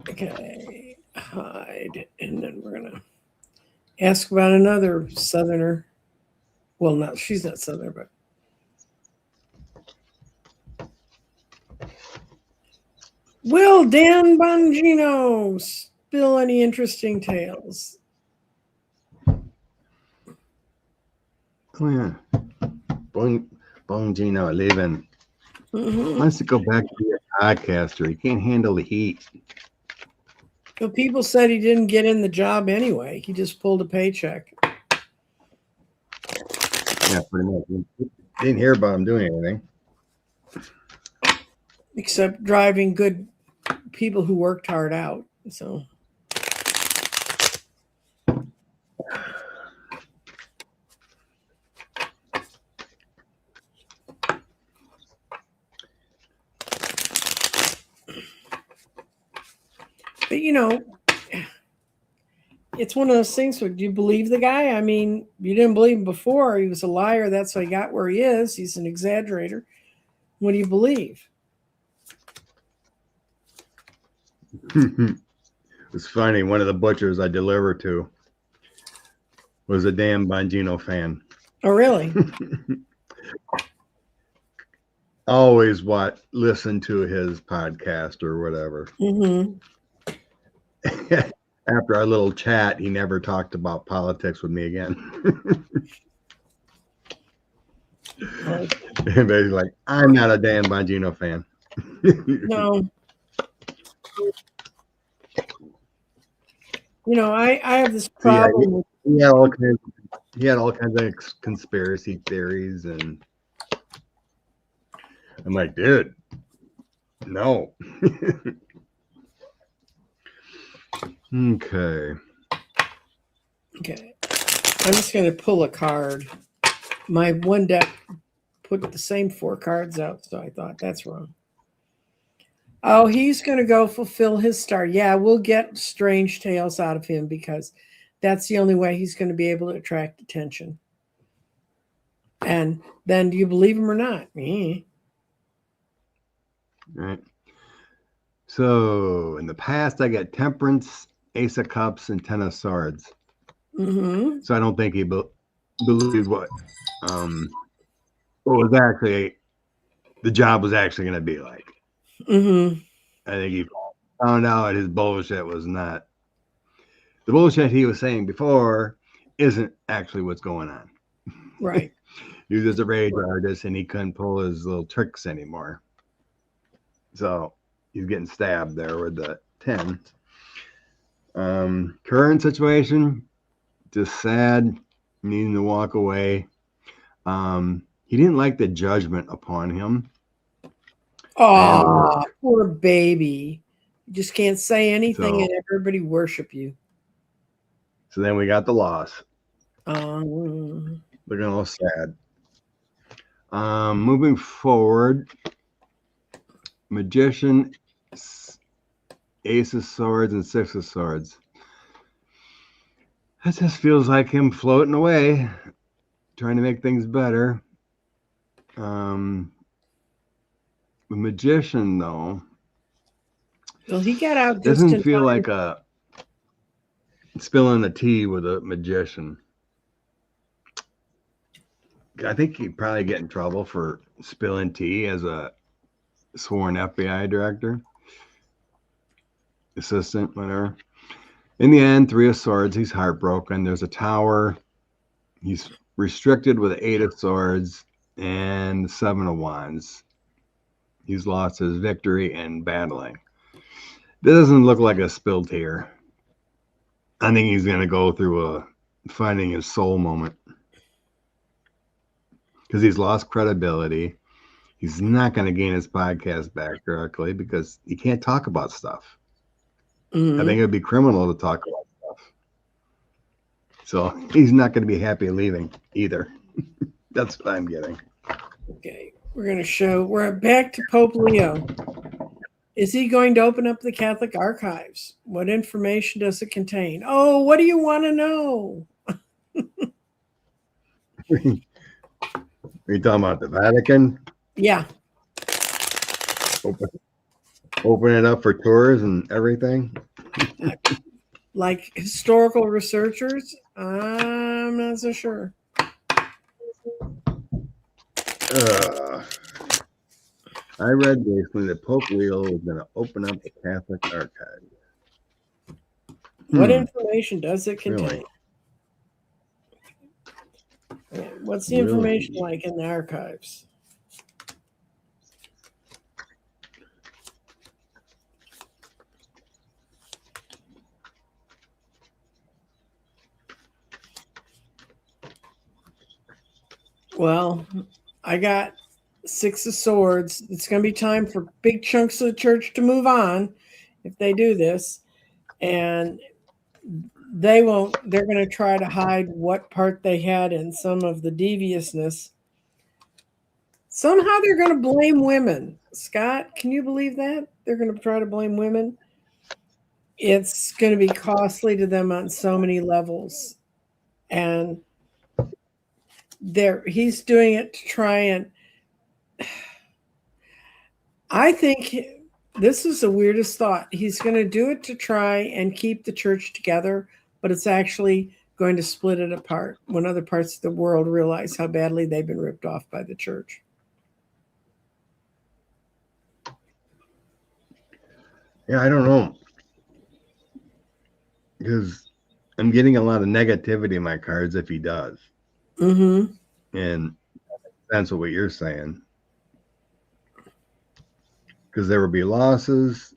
S1: Okay, hide. And then we're going to ask about another Southerner. Well, not she's not Southern, but will Dan Bongino spill any interesting tales?
S3: Oh, yeah. Bongino leaving. Wants to go back to be a podcaster. He can't handle the heat.
S1: But people said he didn't get in the job anyway. He just pulled a paycheck.
S3: Yeah, pretty much. Didn't hear about him doing anything.
S1: Except driving good people who worked hard out. So but you know, it's one of those things where do you believe the guy? I mean, you didn't believe him before. He was a liar. That's why he got where he is. He's an exaggerator. What do you believe?
S3: It's funny. One of the butchers I delivered to was a damn Bongino fan.
S1: Oh, really?
S3: Always listen to his podcast or whatever. After our little chat, he never talked about politics with me again. And he's like, I'm not a Dan Bongino fan.
S1: No. You know, I have this problem.
S3: He had all kinds of conspiracy theories, and I'm like, dude, no. Okay.
S1: Okay. I'm just going to pull a card. My one deck put the same 4 cards out, so I thought that's wrong. Oh, he's going to go fulfill his star. Yeah, we'll get strange tales out of him because that's the only way he's going to be able to attract attention. And then do you believe him or not?
S3: Right. So in the past, I got Temperance, Ace of Cups, and Ten of Swords.
S1: Mm-hmm.
S3: So I don't think he believed what was actually the job was actually going to be like.
S1: Mm-hmm.
S3: I think he found out his bullshit was not the bullshit he was saying before isn't actually what's going on.
S1: Right.
S3: He was just a rage artist and he couldn't pull his little tricks anymore. So he's getting stabbed there with the 10. Current situation, just sad, needing to walk away. He didn't like the judgment upon him.
S1: Oh, poor baby. You just can't say anything
S3: So-
S1: and everybody worship you.
S3: So then we got the loss.
S1: Um,
S3: Looking a little sad. Moving forward, Magician, Ace of Swords, and Six of Swords. That just feels like him floating away, trying to make things better. The Magician, though,
S1: well, he got out just
S3: doesn't
S1: in
S3: feel
S1: time.
S3: like a spilling the tea with a magician. I think he'd probably get in trouble for spilling tea as a sworn FBI director, assistant, whatever. In the end, 3 of Swords, he's heartbroken. There's a tower. He's restricted with 8 of Swords and 7 of Wands. He's lost his victory and battling. This doesn't look like a spilled tear. I think he's going to go through a finding his soul moment because he's lost credibility. He's not going to gain his podcast back directly because he can't talk about stuff.
S1: Mhm.
S3: I think it would be criminal to talk about stuff. So he's not going to be happy leaving either. That's what I'm getting.
S1: Okay, we're going to show, we're back to Pope Leo. Is he going to open up the Catholic archives? What information does it contain? Oh, what do you want to know?
S3: Are you talking about the Vatican?
S1: Yeah.
S3: Open it up for tours and everything?
S1: Like historical researchers? I'm not so sure.
S3: I read basically that Pope Leo was going to open up the Catholic archive.
S1: What information does it contain?
S3: Really?
S1: Yeah, what's the information
S3: Really?
S1: like in the archives? Well, I got 6 of Swords. It's going to be time for big chunks of the church to move on if they do this. And they won't, they're going to try to hide what part they had in some of the deviousness. Somehow they're going to blame women. Scott, can you believe that? They're going to try to blame women. It's going to be costly to them on so many levels. And he's doing it to try and, I think this is the weirdest thought. He's going to do it to try and keep the church together, but it's actually going to split it apart when other parts of the world realize how badly they've been ripped off by the church.
S3: Yeah, I don't know. Because I'm getting a lot of negativity in my cards if he does.
S1: Mm-hmm.
S3: And that's what you're saying. Because there will be losses,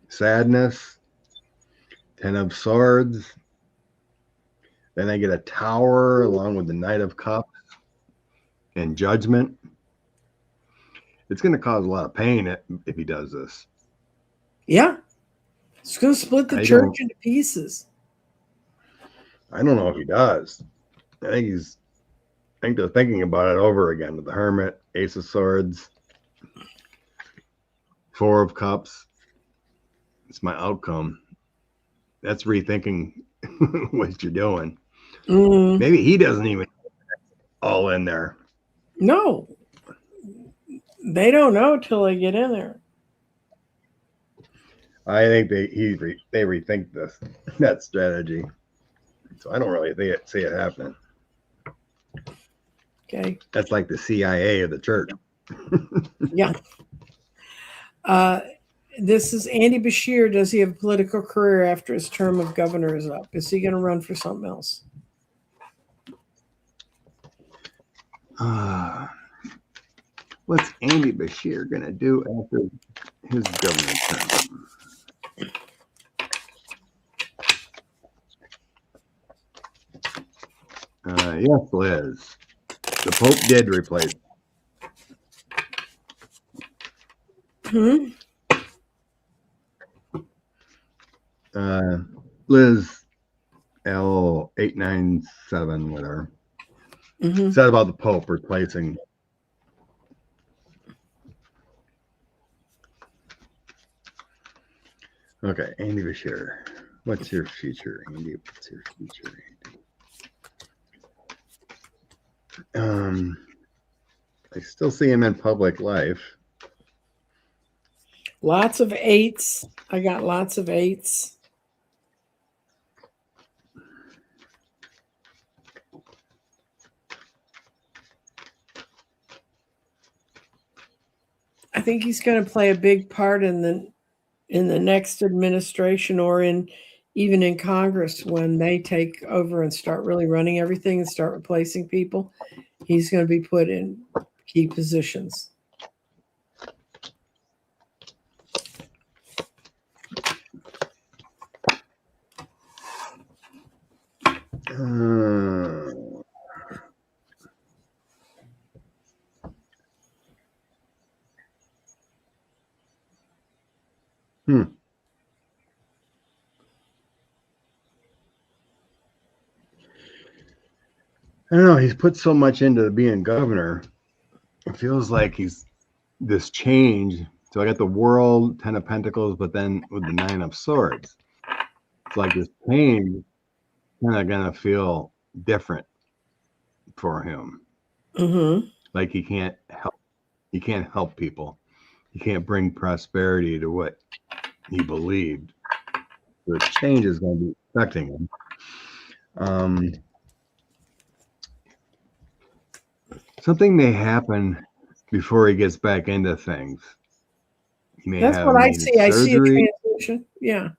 S3: sadness, 10 of Swords. Then I get a Tower along with the Knight of Cups and Judgment. It's going to cause a lot of pain if he does this.
S1: Yeah. It's going to split the church into pieces.
S3: I don't know if he does. I think he's think they're thinking about it over again with the Hermit, Ace of Swords, Four of Cups. It's my outcome. That's rethinking what you're doing.
S1: Mm,
S3: Maybe he doesn't even all in there.
S1: no, they don't know till they get in there.
S3: I think they rethink that strategy. So I don't really see it happening.
S1: Okay.
S3: That's like the CIA of the church.
S1: Yeah. This is Andy Bashir. Does he have a political career after his term of governor is up? Is he going to run for something else?
S3: What's Andy Bashir going to do after his government term? Yes, Liz. The Pope did replace. Liz L897, whatever, said about the Pope replacing. Okay, Andy Bashir. What's your future, Andy? What's your future, Andy? I still see him in public life.
S1: Lots of 8s. I got lots of 8s. I think he's going to play a big part in the next administration, or even in Congress when they take over and start really running everything and start replacing people. He's going to be put in key positions. I don't know. He's put so much into being governor. It feels like he's this change. So I got the World, 10 of Pentacles, but then with the 9 of Swords, it's like this change kind of gonna feel different for him. Like he can't help. He can't help people. He can't bring prosperity to what he believed. The change is going to be affecting him. Something may happen before he gets back into things. That's what I see. I see a transition. Yeah.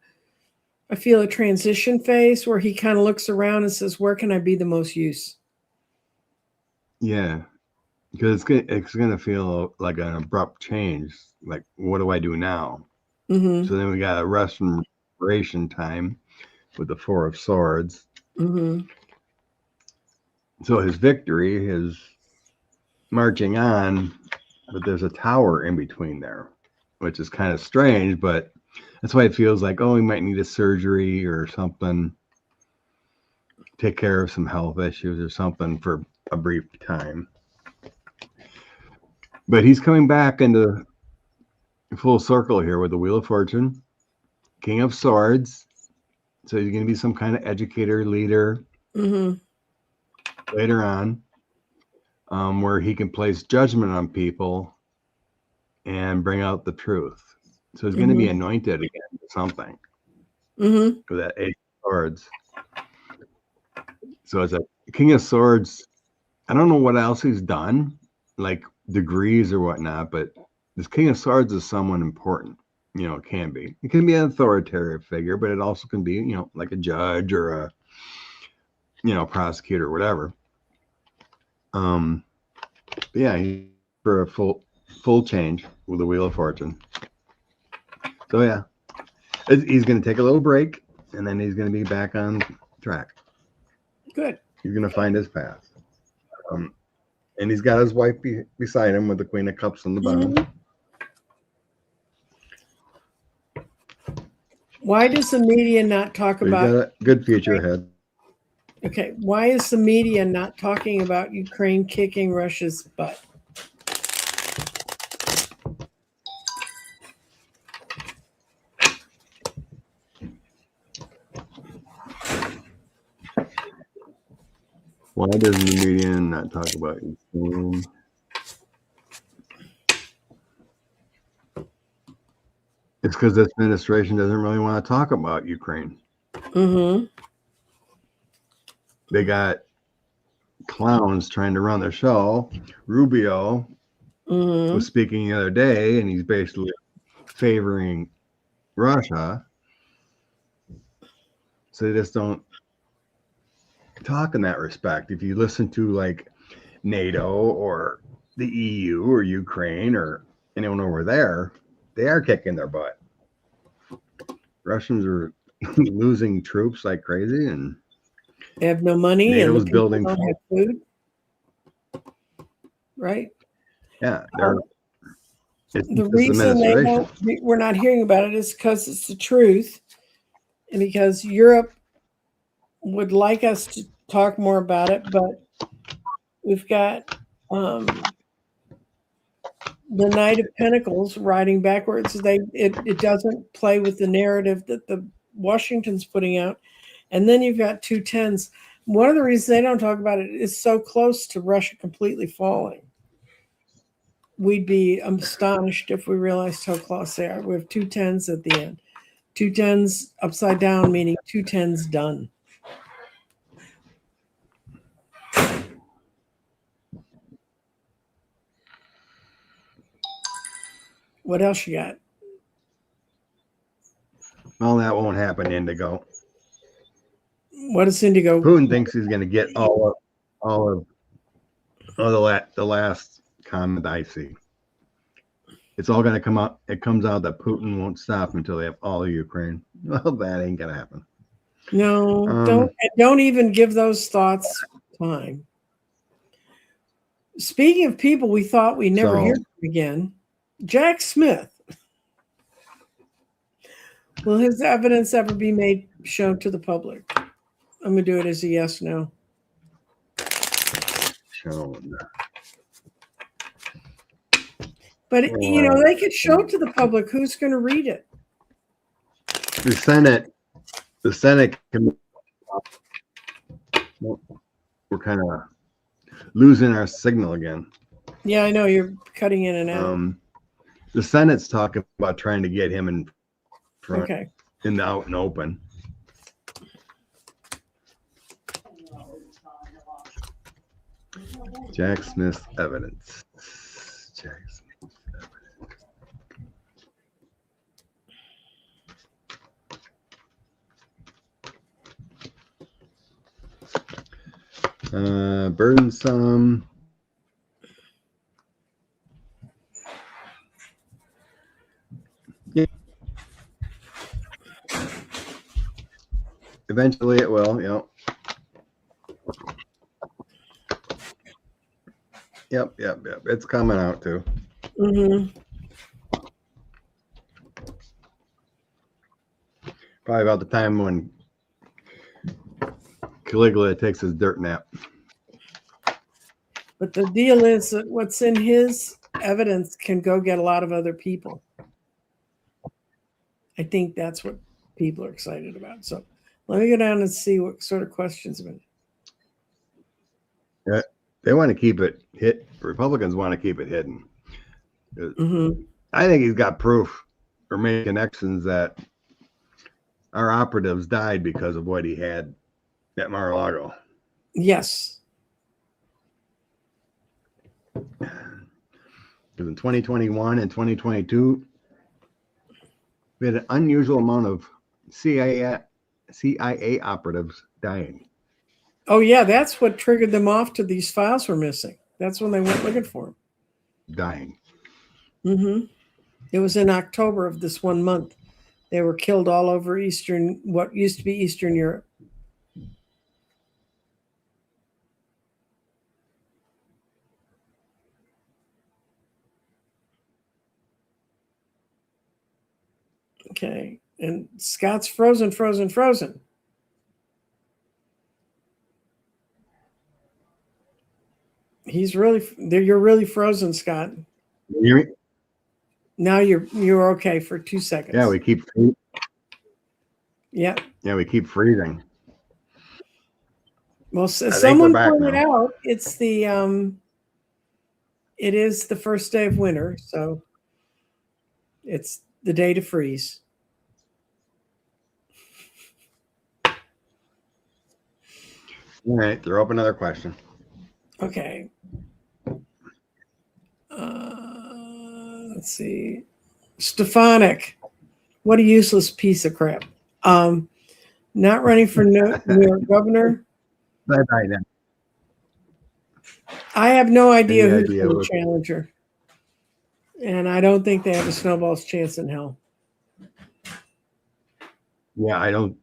S1: I feel a transition phase where he kind of looks around and says, where can I be the most use?
S3: Yeah. Because it's going to feel like an abrupt change. Like, what do I do now? So then we got a rest and restoration time with the 4 of Swords. So his victory is marching on, but there's a tower in between there, which is kind of strange, but that's why it feels like, oh, he might need a surgery or something, take care of some health issues or something for a brief time. But he's coming back into full circle here with the Wheel of Fortune, King of Swords. So he's going to be some kind of educator, leader later on, where he can place judgment on people and bring out the truth. So he's going to be anointed again for something with that 8 of Swords. So as a King of Swords, I don't know what else he's done, like degrees or whatnot, but this King of Swords is someone important. You know, it can be. It can be an authoritative figure, but it also can be, you know, like a judge or a, you know, prosecutor or whatever. Yeah, for a full change with the Wheel of Fortune. So yeah, he's going to take a little break, and then he's going to be back on track.
S1: Good.
S3: He's going to find his path. And he's got his wife beside him with the Queen of Cups on the bottom.
S1: Why does the media not talk
S3: But
S1: about?
S3: he's got a good future ahead.
S1: Okay, why is the media not talking about Ukraine kicking Russia's butt?
S3: Why doesn't the media not talk about Ukraine? It's because this administration doesn't really want to talk about Ukraine.
S1: Mm-hmm.
S3: They got clowns trying to run the show. Rubio
S1: Mm-hmm.
S3: was speaking the other day, and he's basically favoring Russia. So they just don't talk in that respect. If you listen to like NATO or the EU or Ukraine or anyone over there, they are kicking their butt. Russians are losing troops like crazy, and
S1: They have no money,
S3: NATO's
S1: and the people
S3: building.
S1: don't have food. Right.
S3: Yeah, they're. It's
S1: The
S3: this
S1: reason we're not hearing about it is because it's the truth, and because Europe would like us to talk more about it, but we've got the Knight of Pentacles riding backwards. It doesn't play with the narrative that the Washington's putting out, and then you've got 2 10s. One of the reasons they don't talk about it is so close to Russia completely falling. We'd be astonished if we realized how close they are. We have 2 10s at the end. 2 10s upside down, meaning 2 10s done. What else you got?
S3: Well, that won't happen, Indigo.
S1: What is Indigo?
S3: Putin thinks he's going to get all of the last comment I see. It's all going to come out. It comes out that Putin won't stop until they have all of Ukraine. Well, that ain't going to happen.
S1: No, don't even give those thoughts time. Speaking of people we thought we never hear from again, Jack Smith. Will his evidence ever be shown to the public? I'm going to do it as a yes, no.
S3: Shown.
S1: But, they could show it to the public. Who's going to read it?
S3: The Senate can. We're kind of losing our signal again.
S1: Yeah, I know you're cutting in and out.
S3: The Senate's talking about trying to get him in front, in the out and open. Jack Smith's evidence. Jack Smith's evidence. Burdensome. Yeah. Eventually it will, Yep. It's coming out too.
S1: Mm-hmm.
S3: Probably about the time when Caligula takes his dirt nap.
S1: But the deal is that what's in his evidence can go get a lot of other people. I think that's what people are excited about. So let me go down and see what sort of questions have been.
S3: Yeah, they want to keep it hit. Republicans want to keep it hidden.
S1: Mm-hmm.
S3: I think he's got proof or made connections that our operatives died because of what he had at Mar-a-Lago.
S1: Yes.
S3: Because in 2021 and 2022, we had an unusual amount of CIA operatives dying.
S1: Oh, yeah, that's what triggered them off to these files were missing. That's when they went looking for them.
S3: Dying.
S1: Mm-hmm. It was in October of this one month. They were killed all over what used to be Eastern Europe. Okay. And Scott's frozen. You're really frozen, Scott.
S3: You hear me?
S1: Now you're okay for 2 seconds.
S3: Yeah, we keep
S1: Yeah.
S3: we keep freezing.
S1: Well,
S3: think
S1: someone
S3: we're back
S1: pointed
S3: now.
S1: out it is the first day of winter, so it's the day to freeze.
S3: All right, throw up another question.
S1: Okay. Let's see. Stefanik, what a useless piece of crap. Not running for New York governor.
S3: Bye-bye then.
S1: I have no idea
S3: Any
S1: who's
S3: idea
S1: going
S3: what-
S1: to challenge her. And I don't think they have a snowball's chance in hell.
S3: Yeah, I don't.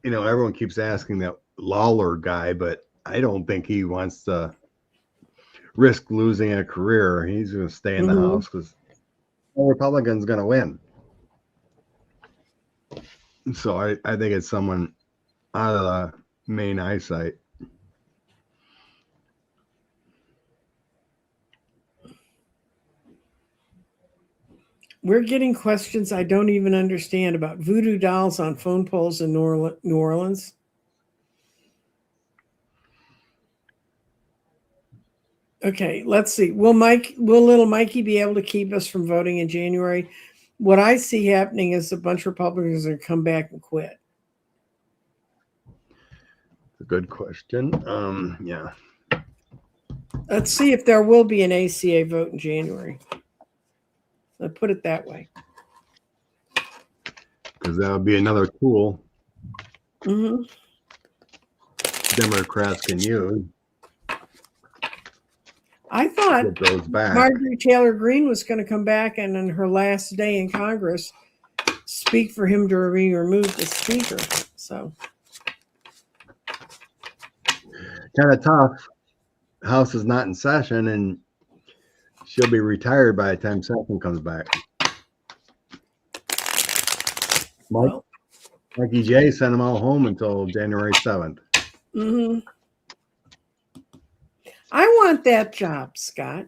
S3: Everyone keeps asking that Lawler guy, but I don't think he wants to risk losing a career. He's going to stay in the
S1: Mhm.
S3: House because the Republican's going to win. So I think it's someone out of the main eyesight.
S1: We're getting questions I don't even understand about voodoo dolls on phone poles in New Orleans. Okay, let's see. Will little Mikey be able to keep us from voting in January? What I see happening is a bunch of Republicans are going to come back and quit.
S3: A good question. Yeah.
S1: Let's see if there will be an ACA vote in January. Let's put it that way.
S3: Because that would be another tool
S1: Mm-hmm.
S3: Democrats can use
S1: I
S3: to
S1: thought
S3: get those back.
S1: Marjorie Taylor Greene was going to come back and on her last day in Congress speak for him to be removed as speaker. So
S3: Kind of tough. House is not in session, and she'll be retired by the time session comes back.
S1: well,
S3: Mikey J sent them all home until January 7th.
S1: mm-hmm. I want that job, Scott.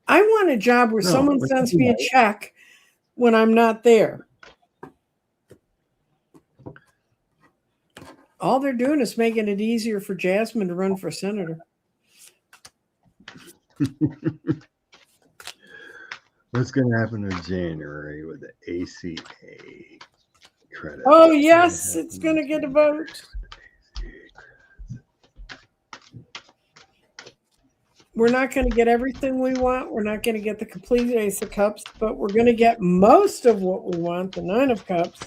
S1: I want a job where
S3: No,
S1: someone
S3: we're
S1: sends
S3: talking
S1: me a
S3: about it.
S1: check when I'm not there. All they're doing is making it easier for Jasmine to run for senator.
S3: What's going to happen in January with the ACA credit?
S1: Oh, yes, it's going to get a vote. We're not going to get everything we want. We're not going to get the complete Ace of Cups, but we're going to get most of what we want, the Nine of Cups,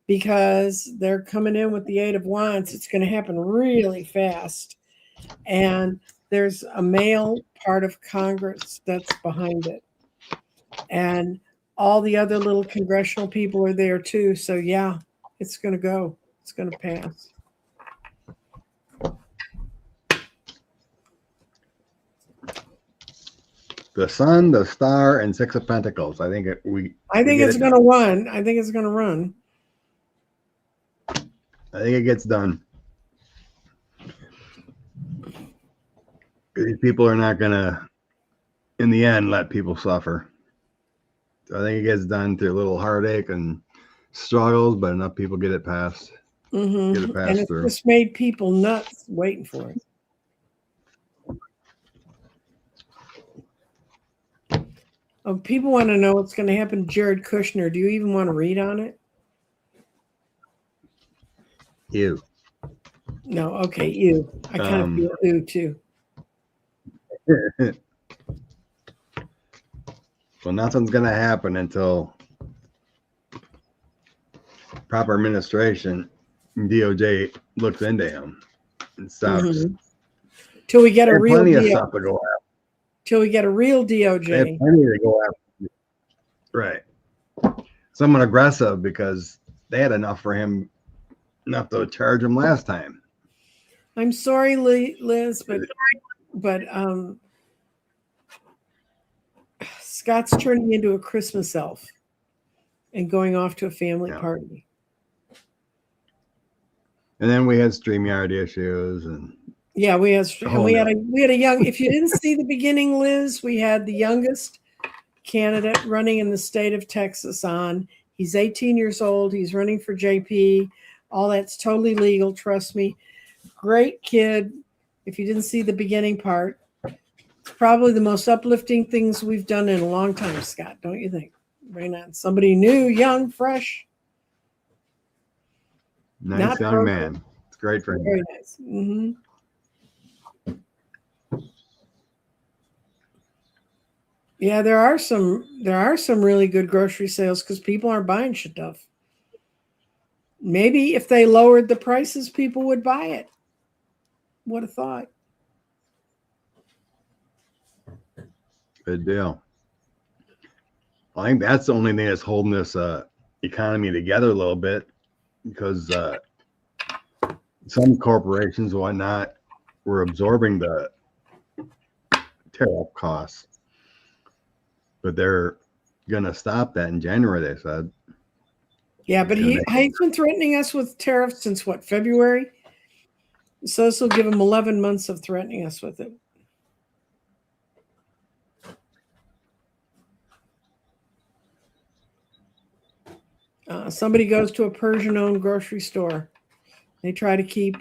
S1: because they're coming in with the Eight of Wands. It's going to happen really fast. And there's a male part of Congress that's behind it. And all the other little congressional people are there too. So, yeah, it's going to go. It's going to pass.
S3: The Sun, the Star, and Six of Pentacles. I think
S1: it's
S3: done.
S1: going to run. I think it's going to run.
S3: I think it gets done. These people are not going to, in the end, let people suffer. So I think it gets done through a little heartache and struggles, but enough people get it passed.
S1: Mm-hmm.
S3: Get it passed
S1: And it's
S3: through.
S1: just made people nuts waiting for it. Oh, people want to know what's going to happen to Jared Kushner. Do you even want to read on it?
S3: Ew.
S1: No. Okay. Ew. I kind of feel ew too.
S3: So nothing's going to happen until proper administration and DOJ looks into him and stops.
S1: Mm-hmm. Till we get a real
S3: plenty of
S1: DOJ.
S3: stuff to go after.
S1: Till we get a real
S3: They have
S1: DOJ.
S3: plenty to go after. Right. Someone aggressive because they had enough for him, enough to charge him last time.
S1: I'm sorry, Liz, but Scott's turning into a Christmas elf and going off to a family party.
S3: And then we had StreamYard issues, and
S1: Yeah, we had
S3: Oh,
S1: we had
S3: no.
S1: a young. If you didn't see the beginning, Liz, we had the youngest candidate running in the state of Texas on. He's 18 years old. He's running for JP. All that's totally legal. Trust me. Great kid. If you didn't see the beginning part, it's probably the most uplifting things we've done in a long time, Scott. Don't you think? Right on. Somebody new, young, fresh.
S3: Nice
S1: Not
S3: young
S1: perfect.
S3: man. It's great for him.
S1: Very nice. Mm-hmm. Yeah, there are some really good grocery sales because people aren't buying stuff. Maybe if they lowered the prices, people would buy it. What a thought.
S3: Good deal. I think that's the only thing that's holding this economy together a little bit, because some corporations and whatnot were absorbing the tariff costs, but they're gonna stop that in January, they said.
S1: Yeah, but he's been threatening us with tariffs since what, February? So this will give him 11 months of threatening us with it. Somebody goes to a Persian-owned grocery store. They try to keep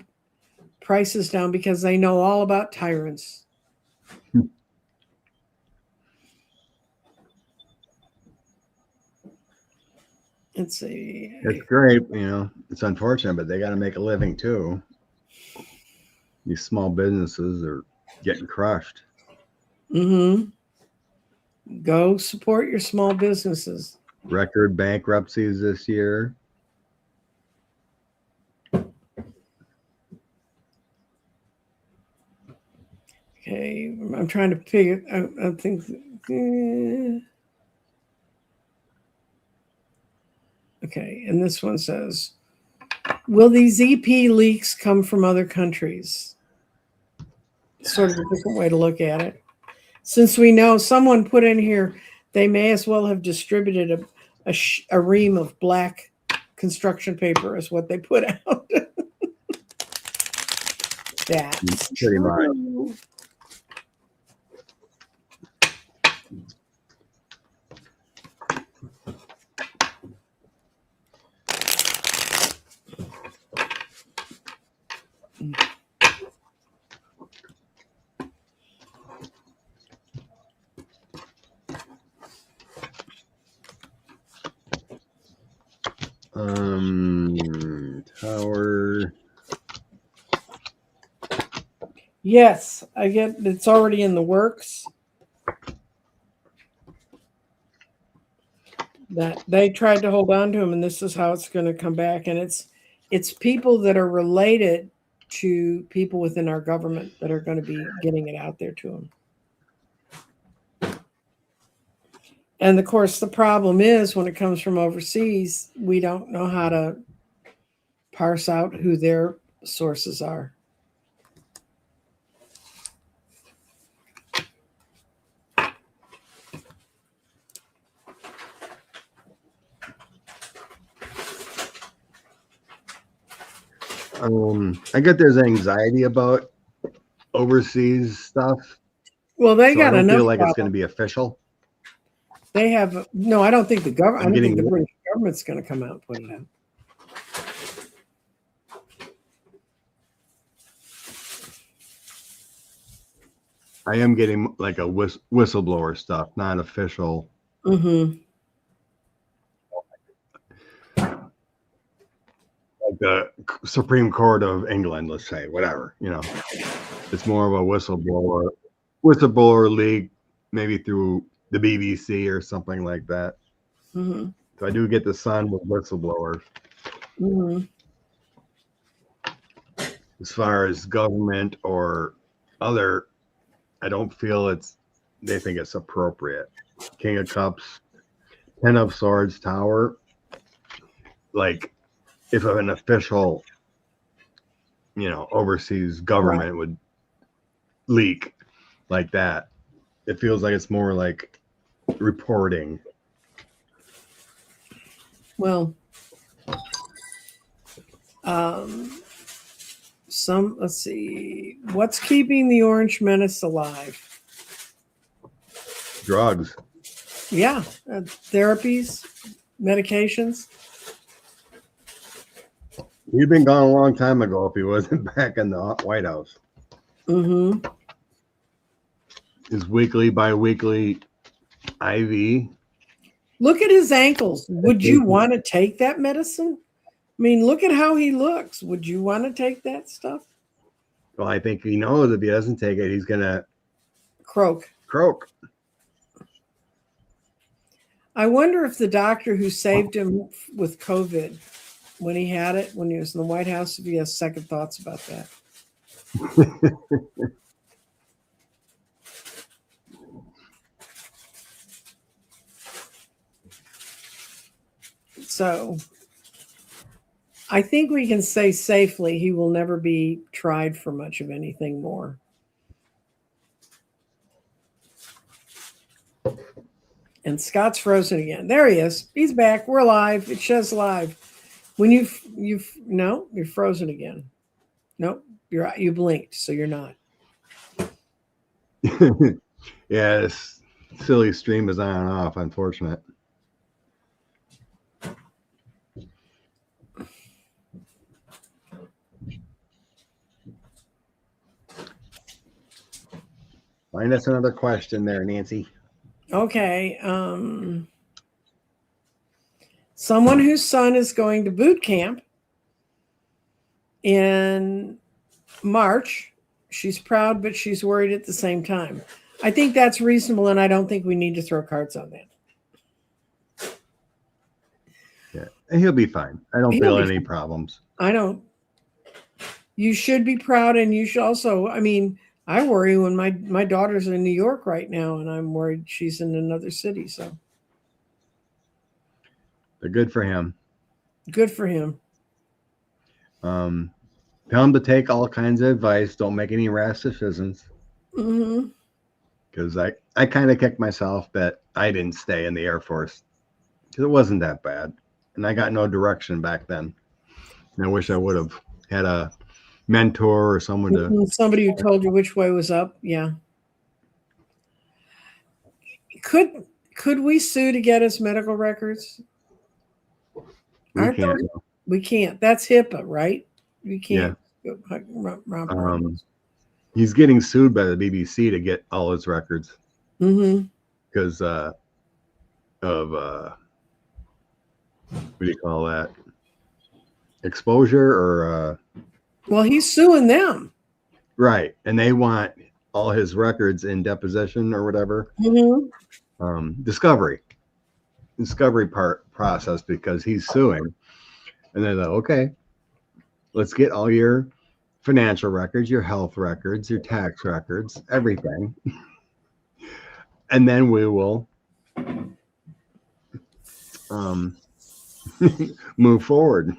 S1: prices down because they know all about tyrants. Let's see.
S3: It's great, it's unfortunate, but they got to make a living too. These small businesses are getting crushed.
S1: Mm-hmm. Go support your small businesses.
S3: Record bankruptcies this year.
S1: Okay, I'm trying to figure. I think. Okay, and this one says, "Will these EP leaks come from other countries?" Sort of a different way to look at it. Since we know someone put in here, they may as well have distributed a ream of black construction paper, is what they put out. That's
S3: Pretty much.
S1: true.
S3: Tower.
S1: Yes, I get it's already in the works. That they tried to hold on to him, and this is how it's going to come back. And it's people that are related to people within our government that are going to be getting it out there to them. And of course, the problem is when it comes from overseas, we don't know how to parse out who their sources are.
S3: I get there's anxiety about overseas stuff.
S1: Well, they
S3: so
S1: got
S3: I don't
S1: enough.
S3: feel like it's going to be official.
S1: They have no. I don't think the government. I don't think the
S3: getting-
S1: British government's going to come out and put it out.
S3: I am getting like a whistleblower stuff, not official.
S1: Mm-hmm.
S3: Like the Supreme Court of England, let's say, whatever. It's more of a whistleblower league, maybe through the BBC or something like that.
S1: Mm-hmm.
S3: So I do get the Sun with whistleblowers.
S1: Mm-hmm.
S3: As far as government or other, I don't feel they think it's appropriate. King of Cups, Ten of Swords, Tower. Like, if an official, overseas government would leak like that, it feels like it's more like reporting.
S1: Well, let's see. What's keeping the Orange Menace alive?
S3: Drugs.
S1: Yeah. Therapies, medications.
S3: He'd been gone a long time ago if he wasn't back in the White House.
S1: Mm-hmm.
S3: His weekly, bi-weekly IV.
S1: Look at his ankles. Would you want to take that medicine? I mean, look at how he looks. Would you want to take that stuff?
S3: Well, I think he knows if he doesn't take it, he's gonna
S1: Croak. I wonder if the doctor who saved him with COVID, when he had it, when he was in the White House, if he has second thoughts about that. So I think we can say safely he will never be tried for much of anything more. And Scott's frozen again. There he is. He's back. We're live. It shows live. When you're frozen again. Nope, you blinked, so you're not.
S3: Yeah, this silly stream is on and off. Unfortunate. Find us another question there, Nancy.
S1: Okay. Someone whose son is going to boot camp in March. She's proud, but she's worried at the same time. I think that's reasonable, and I don't think we need to throw cards on that.
S3: Yeah, and he'll be fine. I don't feel any problems.
S1: I don't. You should be proud, and you should also, I mean, I worry when my daughter's in New York right now, and I'm worried she's in another city. So,
S3: but good for him.
S1: Good for him.
S3: Tell him to take all kinds of advice. Don't make any rash decisions.
S1: Mm-hmm.
S3: Because I kind of kicked myself that I didn't stay in the Air Force because it wasn't that bad, and I got no direction back then. And I wish I would have had a mentor or someone
S1: somebody who told you which way was up. Yeah. Could we sue to get his medical records? We can't. That's HIPAA, right? We can't.
S3: Yeah. He's getting sued by the BBC to get all his records.
S1: Mm-hmm.
S3: Because of what do you call that? Exposure or
S1: well, he's suing them.
S3: Right. And they want all his records in deposition or whatever.
S1: Mm-hmm.
S3: Discovery process because he's suing. And they're like, okay, let's get all your financial records, your health records, your tax records, everything. And then we will move forward.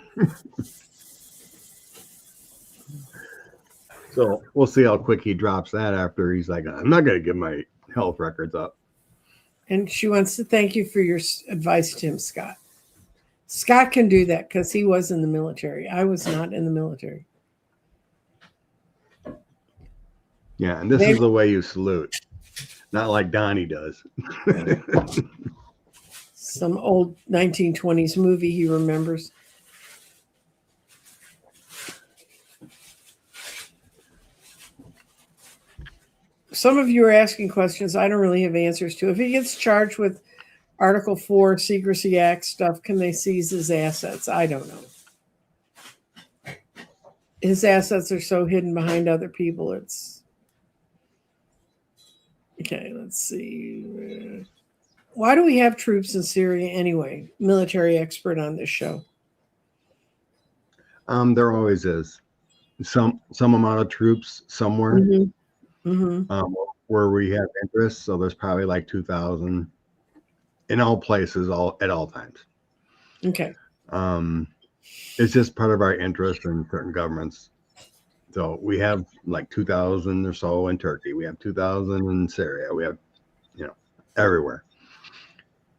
S3: So we'll see how quick he drops that after he's like, I'm not going to give my health records up.
S1: And she wants to thank you for your advice to him, Scott. Scott can do that because he was in the military. I was not in the military.
S3: Yeah, and this is the way you salute. Not like Donnie does.
S1: Some old 1920s movie he remembers. Some of you are asking questions I don't really have answers to. If he gets charged with Article 4 Secrecy Act stuff, can they seize his assets? I don't know. His assets are so hidden behind other people. It's okay. Let's see. Why do we have troops in Syria anyway? Military expert on this show.
S3: There always is some amount of troops somewhere.
S1: Mm-hmm. Mm-hmm.
S3: Where we have interest. So there's probably like 2,000 in all places, at all times.
S1: Okay.
S3: It's just part of our interest in certain governments. So we have like 2,000 or so in Turkey. We have 2,000 in Syria. We have, everywhere.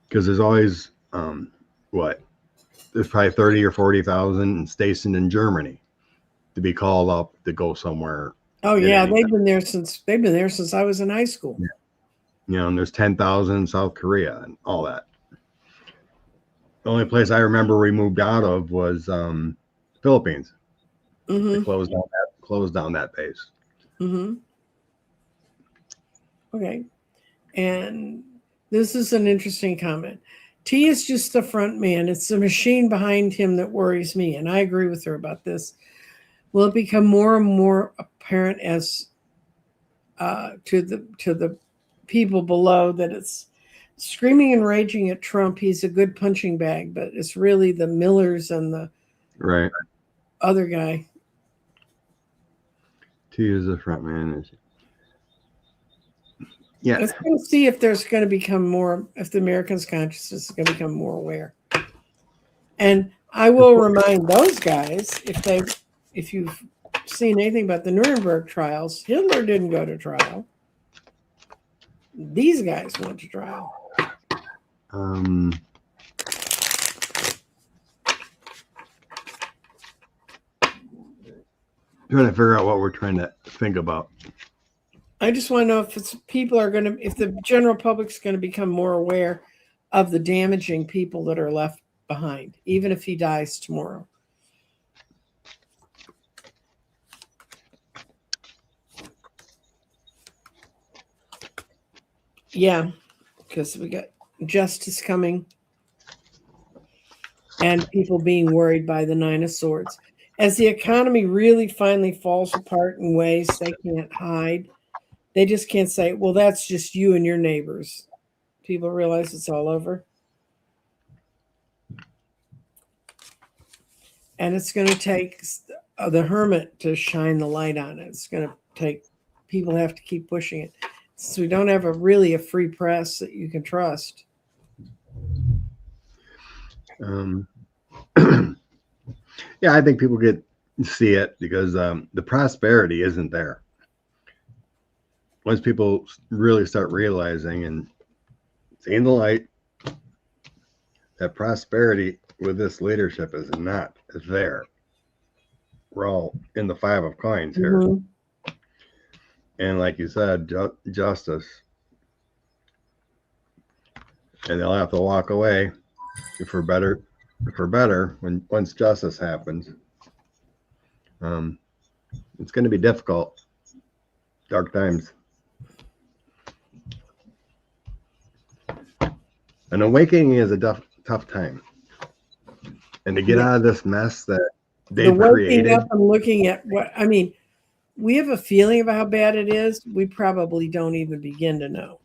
S3: Because there's always there's probably 30 or 40,000 stationed in Germany. to be called up to go somewhere.
S1: Oh
S3: at
S1: yeah,
S3: any
S1: they've been there since I was in high school.
S3: Yeah. You know, and there's 10,000 in South Korea and all that. The only place I remember we moved out of was Philippines.
S1: Mm-hmm.
S3: They closed down that base.
S1: Mm-hmm. Okay. And this is an interesting comment. T is just the front man. It's the machine behind him that worries me. And I agree with her about this. Will it become more and more apparent as to the people below that it's screaming and raging at Trump? He's a good punching bag, but it's really the Millers and the
S3: Right.
S1: other guy.
S3: T is the front man. Yeah.
S1: Let's go see if there's going to become more, if the Americans' consciousness is going to become more aware. And I will remind those guys, if you've seen anything about the Nuremberg trials, Hitler didn't go to trial. These guys went to trial.
S3: Trying to figure out what we're trying to think about.
S1: I just want to know if if the general public's going to become more aware of the damaging people that are left behind, even if he dies tomorrow. Yeah, because we got justice coming and people being worried by the Nine of Swords. As the economy really finally falls apart in ways they can't hide, they just can't say, well, that's just you and your neighbors. People realize it's all over. And it's going to take the hermit to shine the light on it. It's going to take, people have to keep pushing it. So we don't have a free press that you can trust.
S3: Yeah, I think people see it because the prosperity isn't there. Once people really start realizing and seeing the light, that prosperity with this leadership is not there. We're all in the Five of Coins here. Mm-hmm. And like you said, justice. And they'll have to walk away for better once justice happens. It's going to be difficult. Dark times. An awakening is a tough time. And to get out of this mess that they've created.
S1: Up and looking at we have a feeling about how bad it is. We probably don't even begin to know.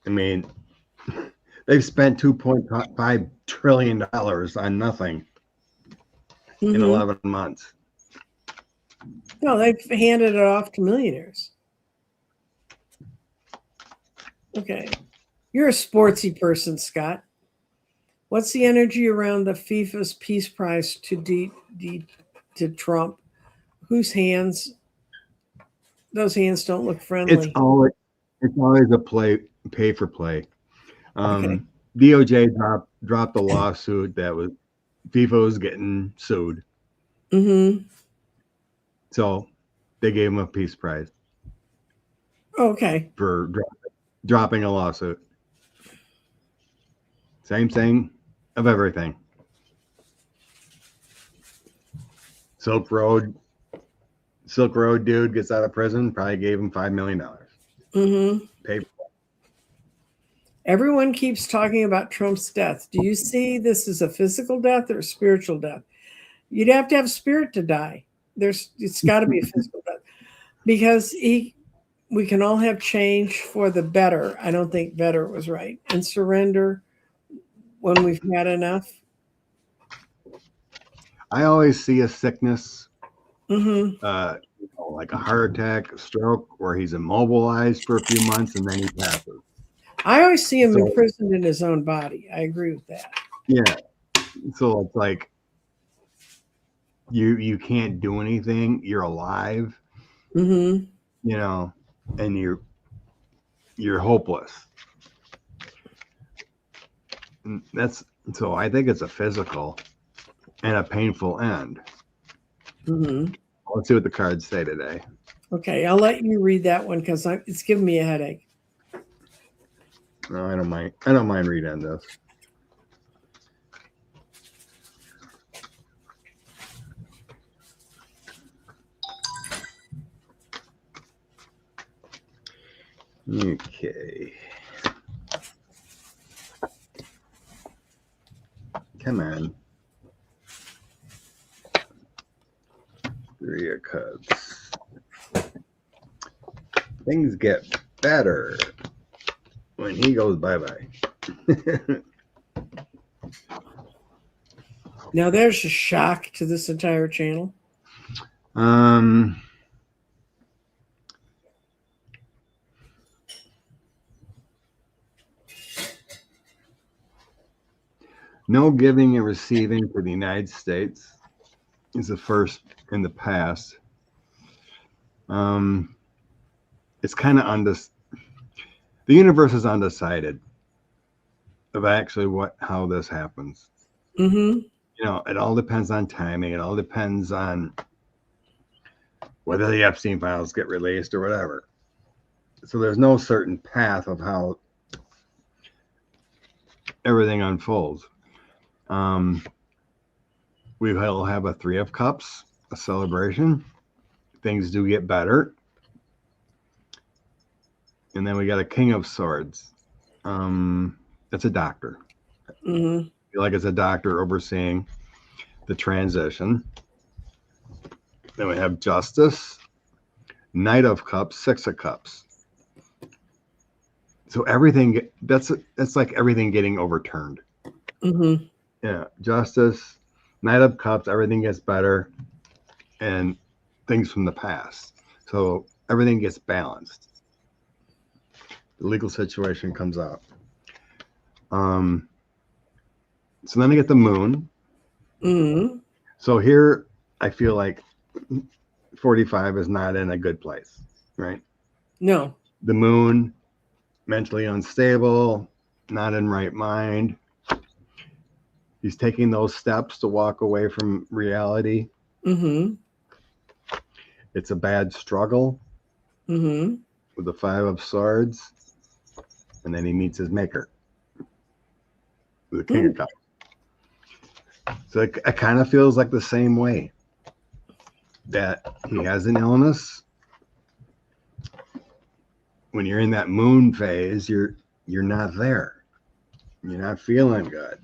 S3: I mean, they've spent $2.5 trillion on nothing in 11 months.
S1: No, they've handed it off to millionaires. Okay. You're a sportsy person, Scott. What's the energy around the FIFA's Peace Prize to Trump? Whose hands? Those hands don't look friendly.
S3: It's always a pay for play. Okay. DOJ dropped a lawsuit that was FIFA was getting sued.
S1: Mm-hmm.
S3: So they gave him a Peace Prize.
S1: Okay.
S3: For dropping a lawsuit. Same thing of everything. Silk Road dude gets out of prison, probably gave him $5 million.
S1: Mm-hmm.
S3: Paper.
S1: Everyone keeps talking about Trump's death. Do you see this as a physical death or a spiritual death? You'd have to have spirit to die. It's got to be a physical death because we can all have change for the better. I don't think better was right. And surrender when we've had enough.
S3: I always see a sickness,
S1: mm-hmm.
S3: Like a heart attack, a stroke, where he's immobilized for a few months and then he passes.
S1: I always see him imprisoned in his own body. I agree with that.
S3: Yeah. So it's like you can't do anything. You're alive.
S1: Mm-hmm.
S3: You know, and you're hopeless. And so I think it's a physical. and a painful end.
S1: Mhm.
S3: Let's see what the cards say today.
S1: Okay, I'll let you read that one because it's giving me a headache.
S3: No, I don't mind. I don't mind reading this. Okay. Come on. 3 of Cups. Things get better when he goes bye-bye.
S1: Now there's a shock to this entire channel.
S3: No giving and receiving for the United States is the first in the past. It's kind of the universe is undecided of actually how this happens.
S1: Mm-hmm.
S3: You know, it all depends on timing. It all depends on whether the Epstein files get released or whatever. So there's no certain path of how everything unfolds. We will have a 3 of Cups, a celebration. Things do get better. And then we got a King of Swords. That's a doctor.
S1: Mm-hmm.
S3: I feel like it's a doctor overseeing the transition. Then we have Justice, Knight of Cups, 6 of Cups. So everything, that's like everything getting overturned.
S1: Mm-hmm.
S3: Yeah, Justice, Knight of Cups, everything gets better, and things from the past. So everything gets balanced. The legal situation comes out. So then I get the Moon.
S1: Mm-hmm.
S3: So here I feel like 45 is not in a good place, right?
S1: No.
S3: The Moon, mentally unstable, not in right mind. He's taking those steps to walk away from reality.
S1: Mm-hmm.
S3: It's a bad struggle
S1: Mm-hmm.
S3: with the 5 of Swords. And then he meets his maker, the King of Cups. So it kind of feels like the same way, that he has an illness. When you're in that Moon phase, you're not there. You're not feeling good.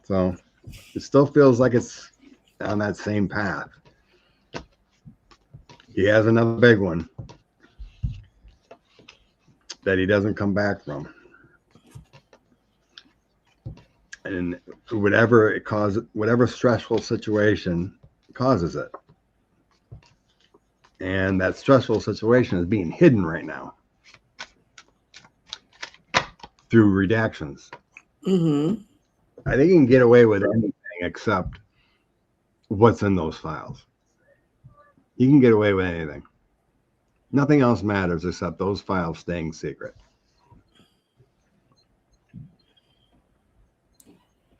S3: So it still feels like it's on that same path. He has another big one that he doesn't come back from. And whatever stressful situation causes it. And that stressful situation is being hidden right now through redactions.
S1: Mm-hmm.
S3: I think you can get away with anything except what's in those files. You can get away with anything. Nothing else matters except those files staying secret.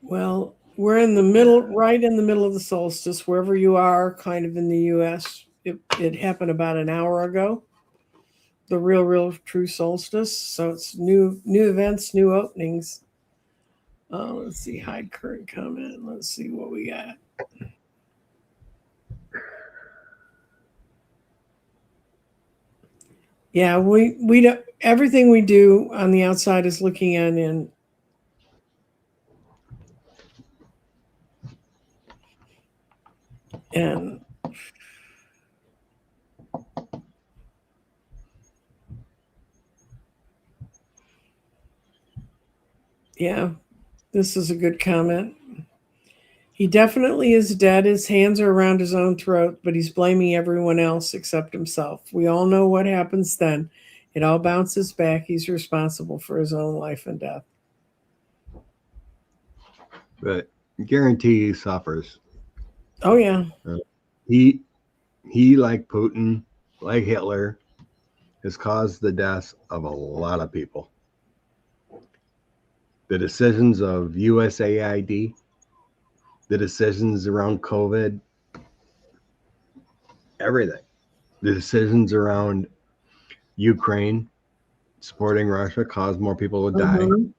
S1: Well, we're right in the middle of the solstice, wherever you are, kind of in the U.S. It happened about an hour ago. The real, true solstice. So it's new events, new openings. Let's see, hide current comment. Let's see what we got. Yeah, we don't. Everything we do on the outside is looking in. And yeah, this is a good comment. He definitely is dead. His hands are around his own throat, but he's blaming everyone else except himself. We all know what happens then. It all bounces back. He's responsible for his own life and death.
S3: But guarantee he suffers.
S1: Oh yeah.
S3: He like Putin, like Hitler, has caused the deaths of a lot of people. the decisions of USAID, the decisions around COVID, everything, the decisions around Ukraine supporting Russia caused more people to die.
S1: Mhm.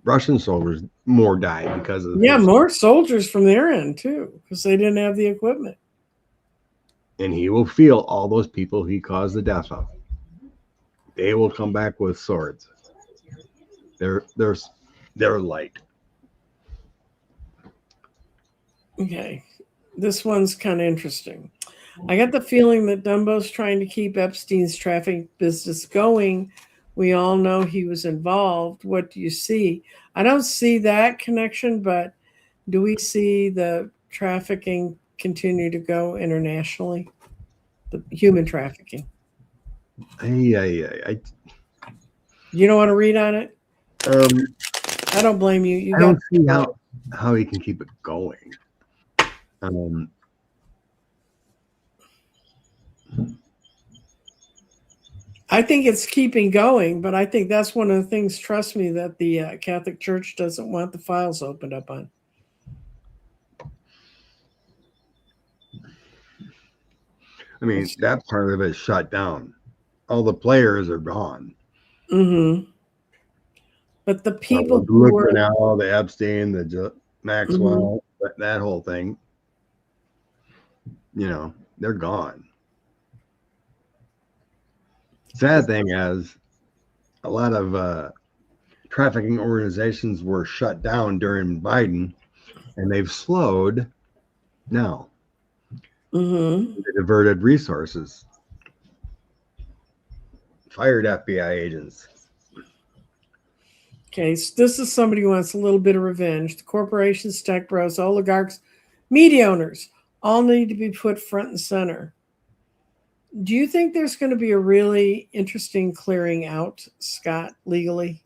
S3: Russian soldiers more died because of
S1: Yeah,
S3: his,
S1: more soldiers from their end too, because they didn't have the equipment.
S3: and he will feel all those people he caused the death of. They will come back with swords. They're light.
S1: Okay, this one's kind of interesting. I got the feeling that Dumbo's trying to keep Epstein's trafficking business going. We all know he was involved. What do you see? I don't see that connection, but do we see the trafficking continue to go internationally? The human trafficking.
S3: I
S1: You don't want to read on it?
S3: um
S1: I don't blame you. You
S3: I
S1: got
S3: don't see how he can keep it going. Um,
S1: I think it's keeping going, but I think that's one of the things, trust me, that the Catholic Church doesn't want the files opened up on.
S3: I mean, that part of it is shut down. All the players are gone.
S1: Mm-hmm. But the people
S3: The
S1: who were,
S3: Lickmanell, the Epstein, the Maxwell, that whole thing, they're gone. Sad thing is, a lot of trafficking organizations were shut down during Biden, and they've slowed now.
S1: mm-hmm.
S3: They diverted resources, fired FBI agents.
S1: Okay, so this is somebody who wants a little bit of revenge. The corporations, tech bros, oligarchs, media owners all need to be put front and center. Do you think there's going to be a really interesting clearing out, Scott, legally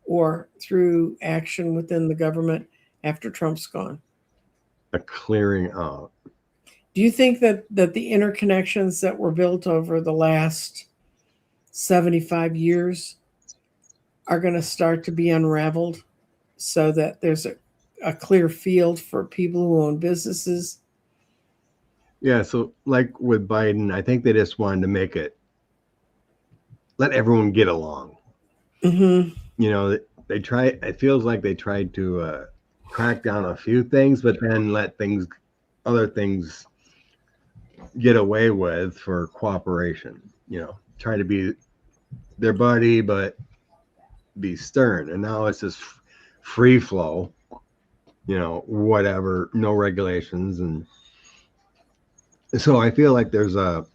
S1: or through action within the government after Trump's gone?
S3: A clearing out.
S1: Do you think that the interconnections that were built over the last 75 years are going to start to be unraveled so that there's a clear field for people who own businesses?
S3: Yeah, so like with Biden, I think they just wanted to make it let everyone get along.
S1: Mm-hmm.
S3: They try. It feels like they tried to crack down a few things, but then let other things, get away with for cooperation. Try to be their buddy, but be stern. And now it's just free flow. Whatever, no regulations, and so I feel like there's what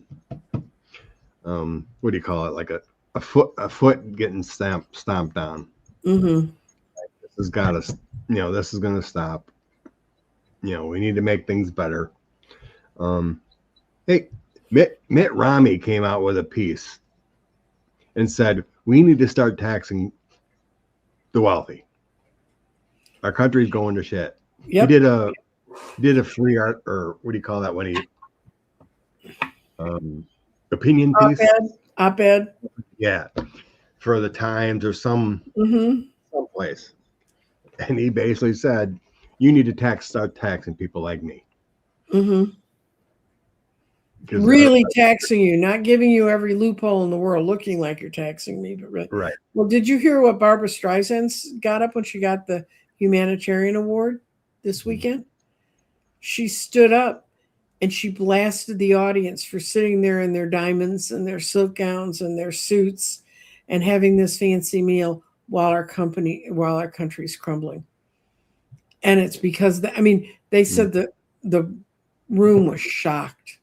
S3: do you call it, like a foot getting stomped down.
S1: Mm-hmm.
S3: This has got to, this is going to stop. We need to make things better. Hey, Mitt Romney came out with a piece and said we need to start taxing the wealthy. Our country's going to shit.
S1: Yep.
S3: He did a free art, or what do you call that when he opinion piece?
S1: Op-ed.
S3: Yeah, for the Times or some place, and he basically said you need to start taxing people like me.
S1: Mm-hmm. Really taxing you, not giving you every loophole in the world, looking like you're taxing me, but really.
S3: Right.
S1: Well, did you hear what Barbara Streisand got up when she got the humanitarian award this weekend? She stood up and she blasted the audience for sitting there in their diamonds and their silk gowns and their suits and having this fancy meal while our country's crumbling. And it's because they said that the room was shocked.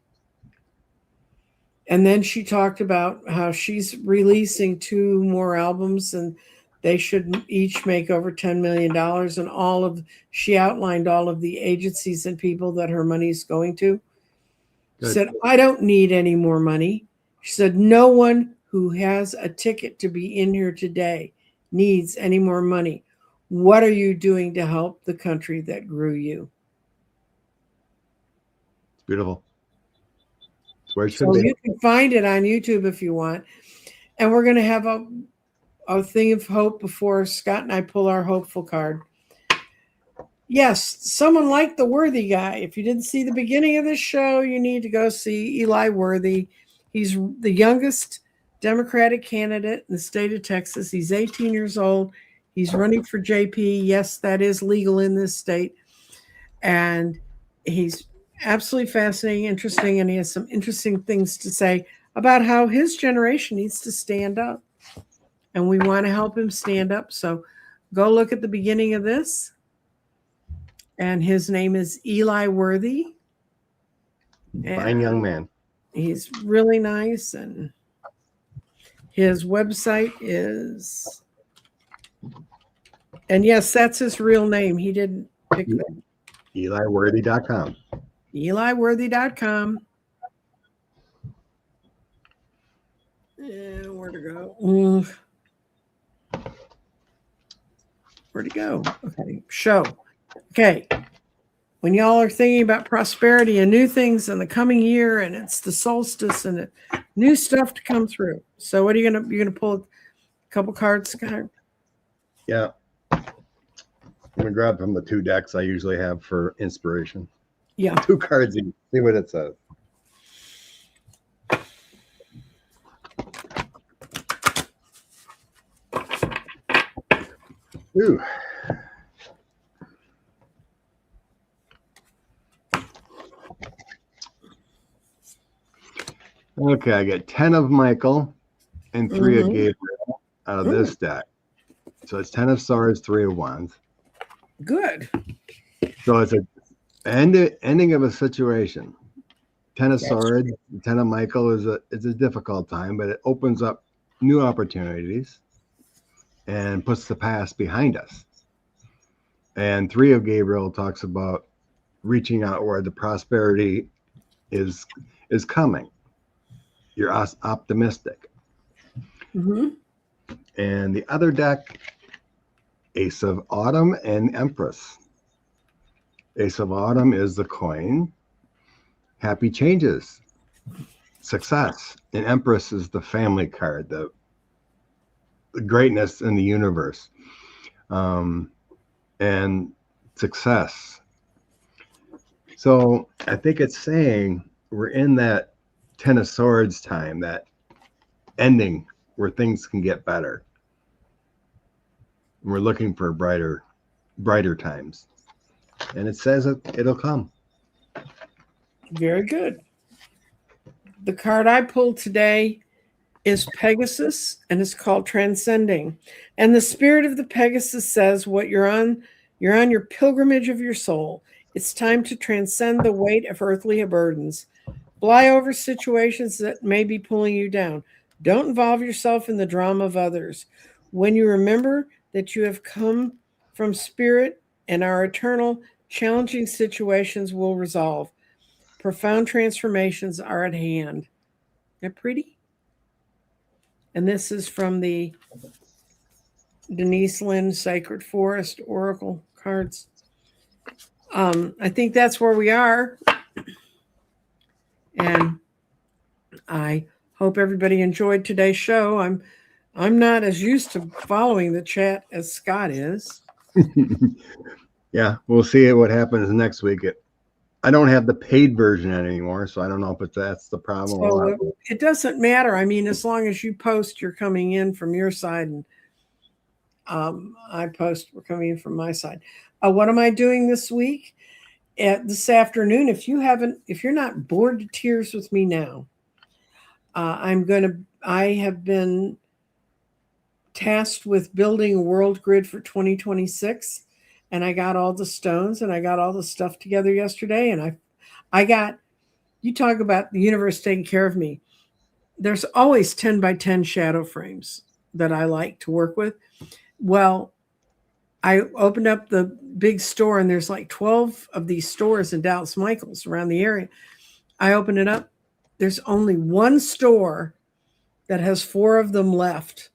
S1: And then she talked about how she's releasing 2 more albums and they should each make over $10 million. And she outlined all of the agencies and people that her money's going to. She said, I don't need any more money. She said, no one who has a ticket to be in here today needs any more money. What are you doing to help the country that grew you?
S3: It's beautiful. It's where it should
S1: So
S3: be.
S1: you can find it on YouTube if you want. And we're going to have a thing of hope before Scott and I pull our hopeful card. Yes, someone like the Worthy guy. If you didn't see the beginning of this show, you need to go see Eli Worthy. He's the youngest Democratic candidate in the state of Texas. He's 18 years old. He's running for JP. Yes, that is legal in this state. And he's absolutely fascinating, interesting, and he has some interesting things to say about how his generation needs to stand up. And we want to help him stand up. So go look at the beginning of this. And his name is Eli Worthy.
S3: Fine young man.
S1: He's really nice. And his website is, and yes, that's his real name. He didn't pick that.
S3: EliWorthy.com.
S1: EliWorthy.com. And where to go? Where to go? Okay, show. Okay. When y'all are thinking about prosperity and new things in the coming year, and it's the solstice and new stuff to come through. So what are you're gonna pull a couple cards, Scott?
S3: Yeah. I'm gonna grab from the 2 decks I usually have for inspiration.
S1: Yeah.
S3: 2 cards each. See what it says. Ooh. Okay, I get 10 of Michael and 3 of Gabriel out of this deck. So it's 10 of Swords, 3 of Wands.
S1: Good.
S3: So it's a ending of a situation. 10 of Swords, 10 of Michael is a difficult time, but it opens up new opportunities and puts the past behind us. And 3 of Gabriel talks about reaching out where the prosperity is coming. You're optimistic.
S1: Mm-hmm.
S3: And the other deck, Ace of Autumn and Empress. Ace of Autumn is the coin. Happy changes. Success. And Empress is the family card, the greatness in the universe. And success. So I think it's saying we're in that 10 of Swords time, that ending where things can get better. And we're looking for brighter times. And it says it'll come.
S1: Very good. The card I pulled today is Pegasus, and it's called Transcending. And the spirit of the Pegasus says what you're on your pilgrimage of your soul. It's time to transcend the weight of earthly burdens. Fly over situations that may be pulling you down. Don't involve yourself in the drama of others. When you remember that you have come from spirit and are eternal, challenging situations will resolve. Profound transformations are at hand. They're pretty. And this is from the Denise Lynn Sacred Forest Oracle cards. I think that's where we are. And I hope everybody enjoyed today's show. I'm not as used to following the chat as Scott is.
S3: Yeah, we'll see what happens next week. I don't have the paid version anymore, so I don't know if that's the problem.
S1: So it doesn't matter. I mean, as long as you post you're coming in from your side, and I post we're coming in from my side. What am I doing this week? This afternoon, if you're not bored to tears with me now, I have been tasked with building a world grid for 2026, and I got all the stones and I got all the stuff together yesterday, and I got, you talk about the universe taking care of me. There's always 10 by 10 shadow frames that I like to work with. Well, I opened up the big store, and there's like 12 of these stores in Dallas Michaels around the area. I opened it up. There's only one store that has 4 of them left.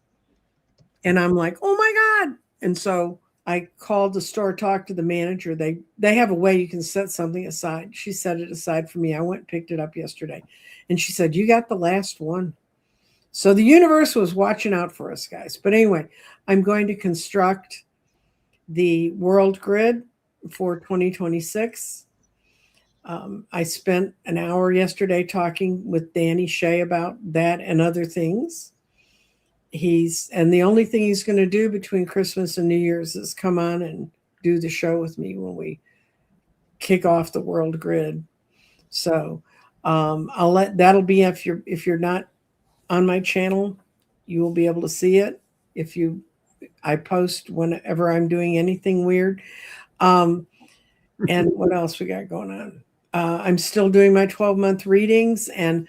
S1: And I'm like, oh my God. And so I called the store, talked to the manager. They have a way you can set something aside. She set it aside for me. I went and picked it up yesterday. And she said, you got the last one. So the universe was watching out for us, guys. But anyway, I'm going to construct the world grid for 2026. I spent an hour yesterday talking with Danny Shea about that and other things. And the only thing he's going to do between Christmas and New Year's is come on and do the show with me when we kick off the world grid. So that'll be, if you're not on my channel, you will be able to see it. I post whenever I'm doing anything weird. And what else we got going on? I'm still doing my 12-month readings. And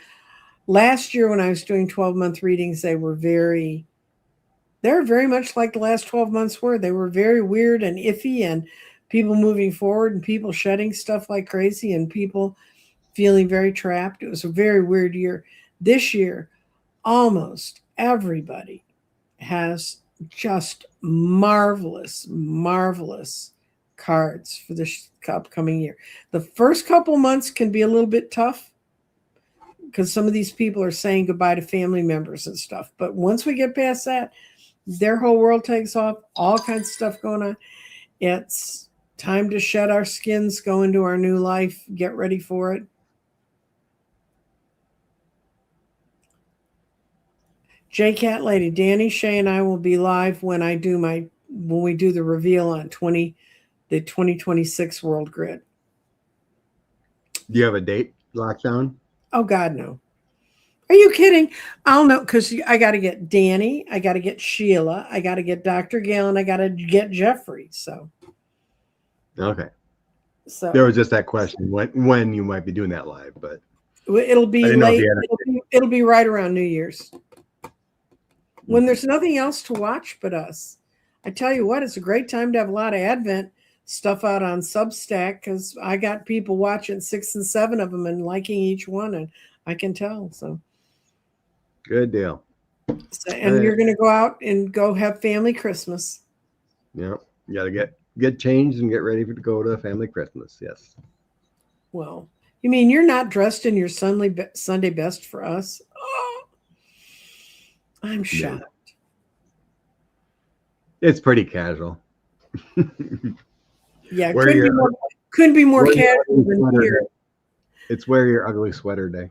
S1: last year when I was doing 12-month readings, they're very much like the last 12 months were. They were very weird and iffy, and people moving forward and people shedding stuff like crazy and people feeling very trapped. It was a very weird year. This year, almost everybody has just marvelous, marvelous cards for this upcoming year. The first couple months can be a little bit tough because some of these people are saying goodbye to family members and stuff. But once we get past that, their whole world takes off, all kinds of stuff going on. It's time to shed our skins, go into our new life, get ready for it. J Cat Lady, Danny Shea and I will be live when we do the reveal on the 2026 World Grid.
S3: Do you have a date locked down?
S1: Oh God, no. Are you kidding? I'll know, because I got to get Danny, I got to get Sheila, I got to get Dr. Gail, and I got to get Jeffrey. So
S3: okay. So there was just that question when you might be doing that live, but
S1: it'll be late. It'll be right around New Year's. When there's nothing else to watch but us. I tell you what, it's a great time to have a lot of Advent stuff out on Substack, because I got people watching 6 and 7 of them and liking each one, and I can tell. So
S3: good deal.
S1: And you're going to go out and go have family Christmas.
S3: Yeah, you got to get changed and get ready to go to family Christmas. Yes.
S1: Well, you mean you're not dressed in your Sunday best for us? Oh, I'm shocked.
S3: It's pretty casual.
S1: Yeah, couldn't be more casual than here.
S3: It's wear your ugly sweater day.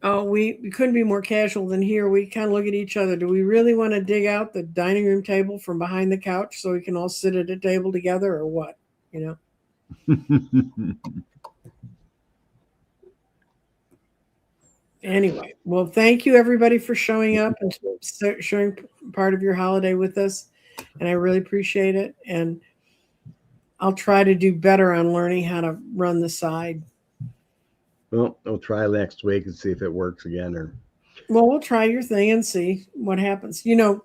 S1: Oh, we couldn't be more casual than here. We kind of look at each other. Do we really want to dig out the dining room table from behind the couch so we can all sit at a table together, or what? You know? Anyway, well, thank you everybody for showing up and sharing part of your holiday with us. And I really appreciate it. And I'll try to do better on learning how to run the side.
S3: Well, I'll try next week and see if it works again.
S1: Well, we'll try your thing and see what happens. You know,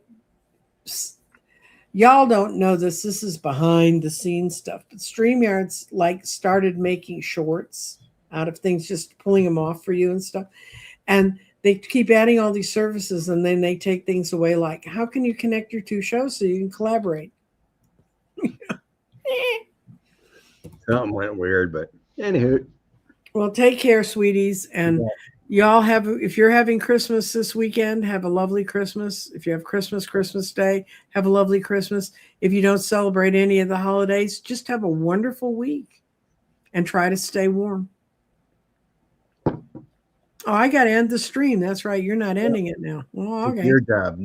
S1: y'all don't know this. This is behind the scenes stuff. But StreamYard's started making shorts out of things, just pulling them off for you and stuff. And they keep adding all these services, and then they take things away like, how can you connect your two shows so you can collaborate?
S3: Something went weird, but anywho.
S1: Well, take care, sweeties. And y'all if you're having Christmas this weekend, have a lovely Christmas. If you have Christmas Day, have a lovely Christmas. If you don't celebrate any of the holidays, just have a wonderful week and try to stay warm. Oh, I got to end the stream. That's right. You're not ending it now. Well, okay.
S3: It's your job.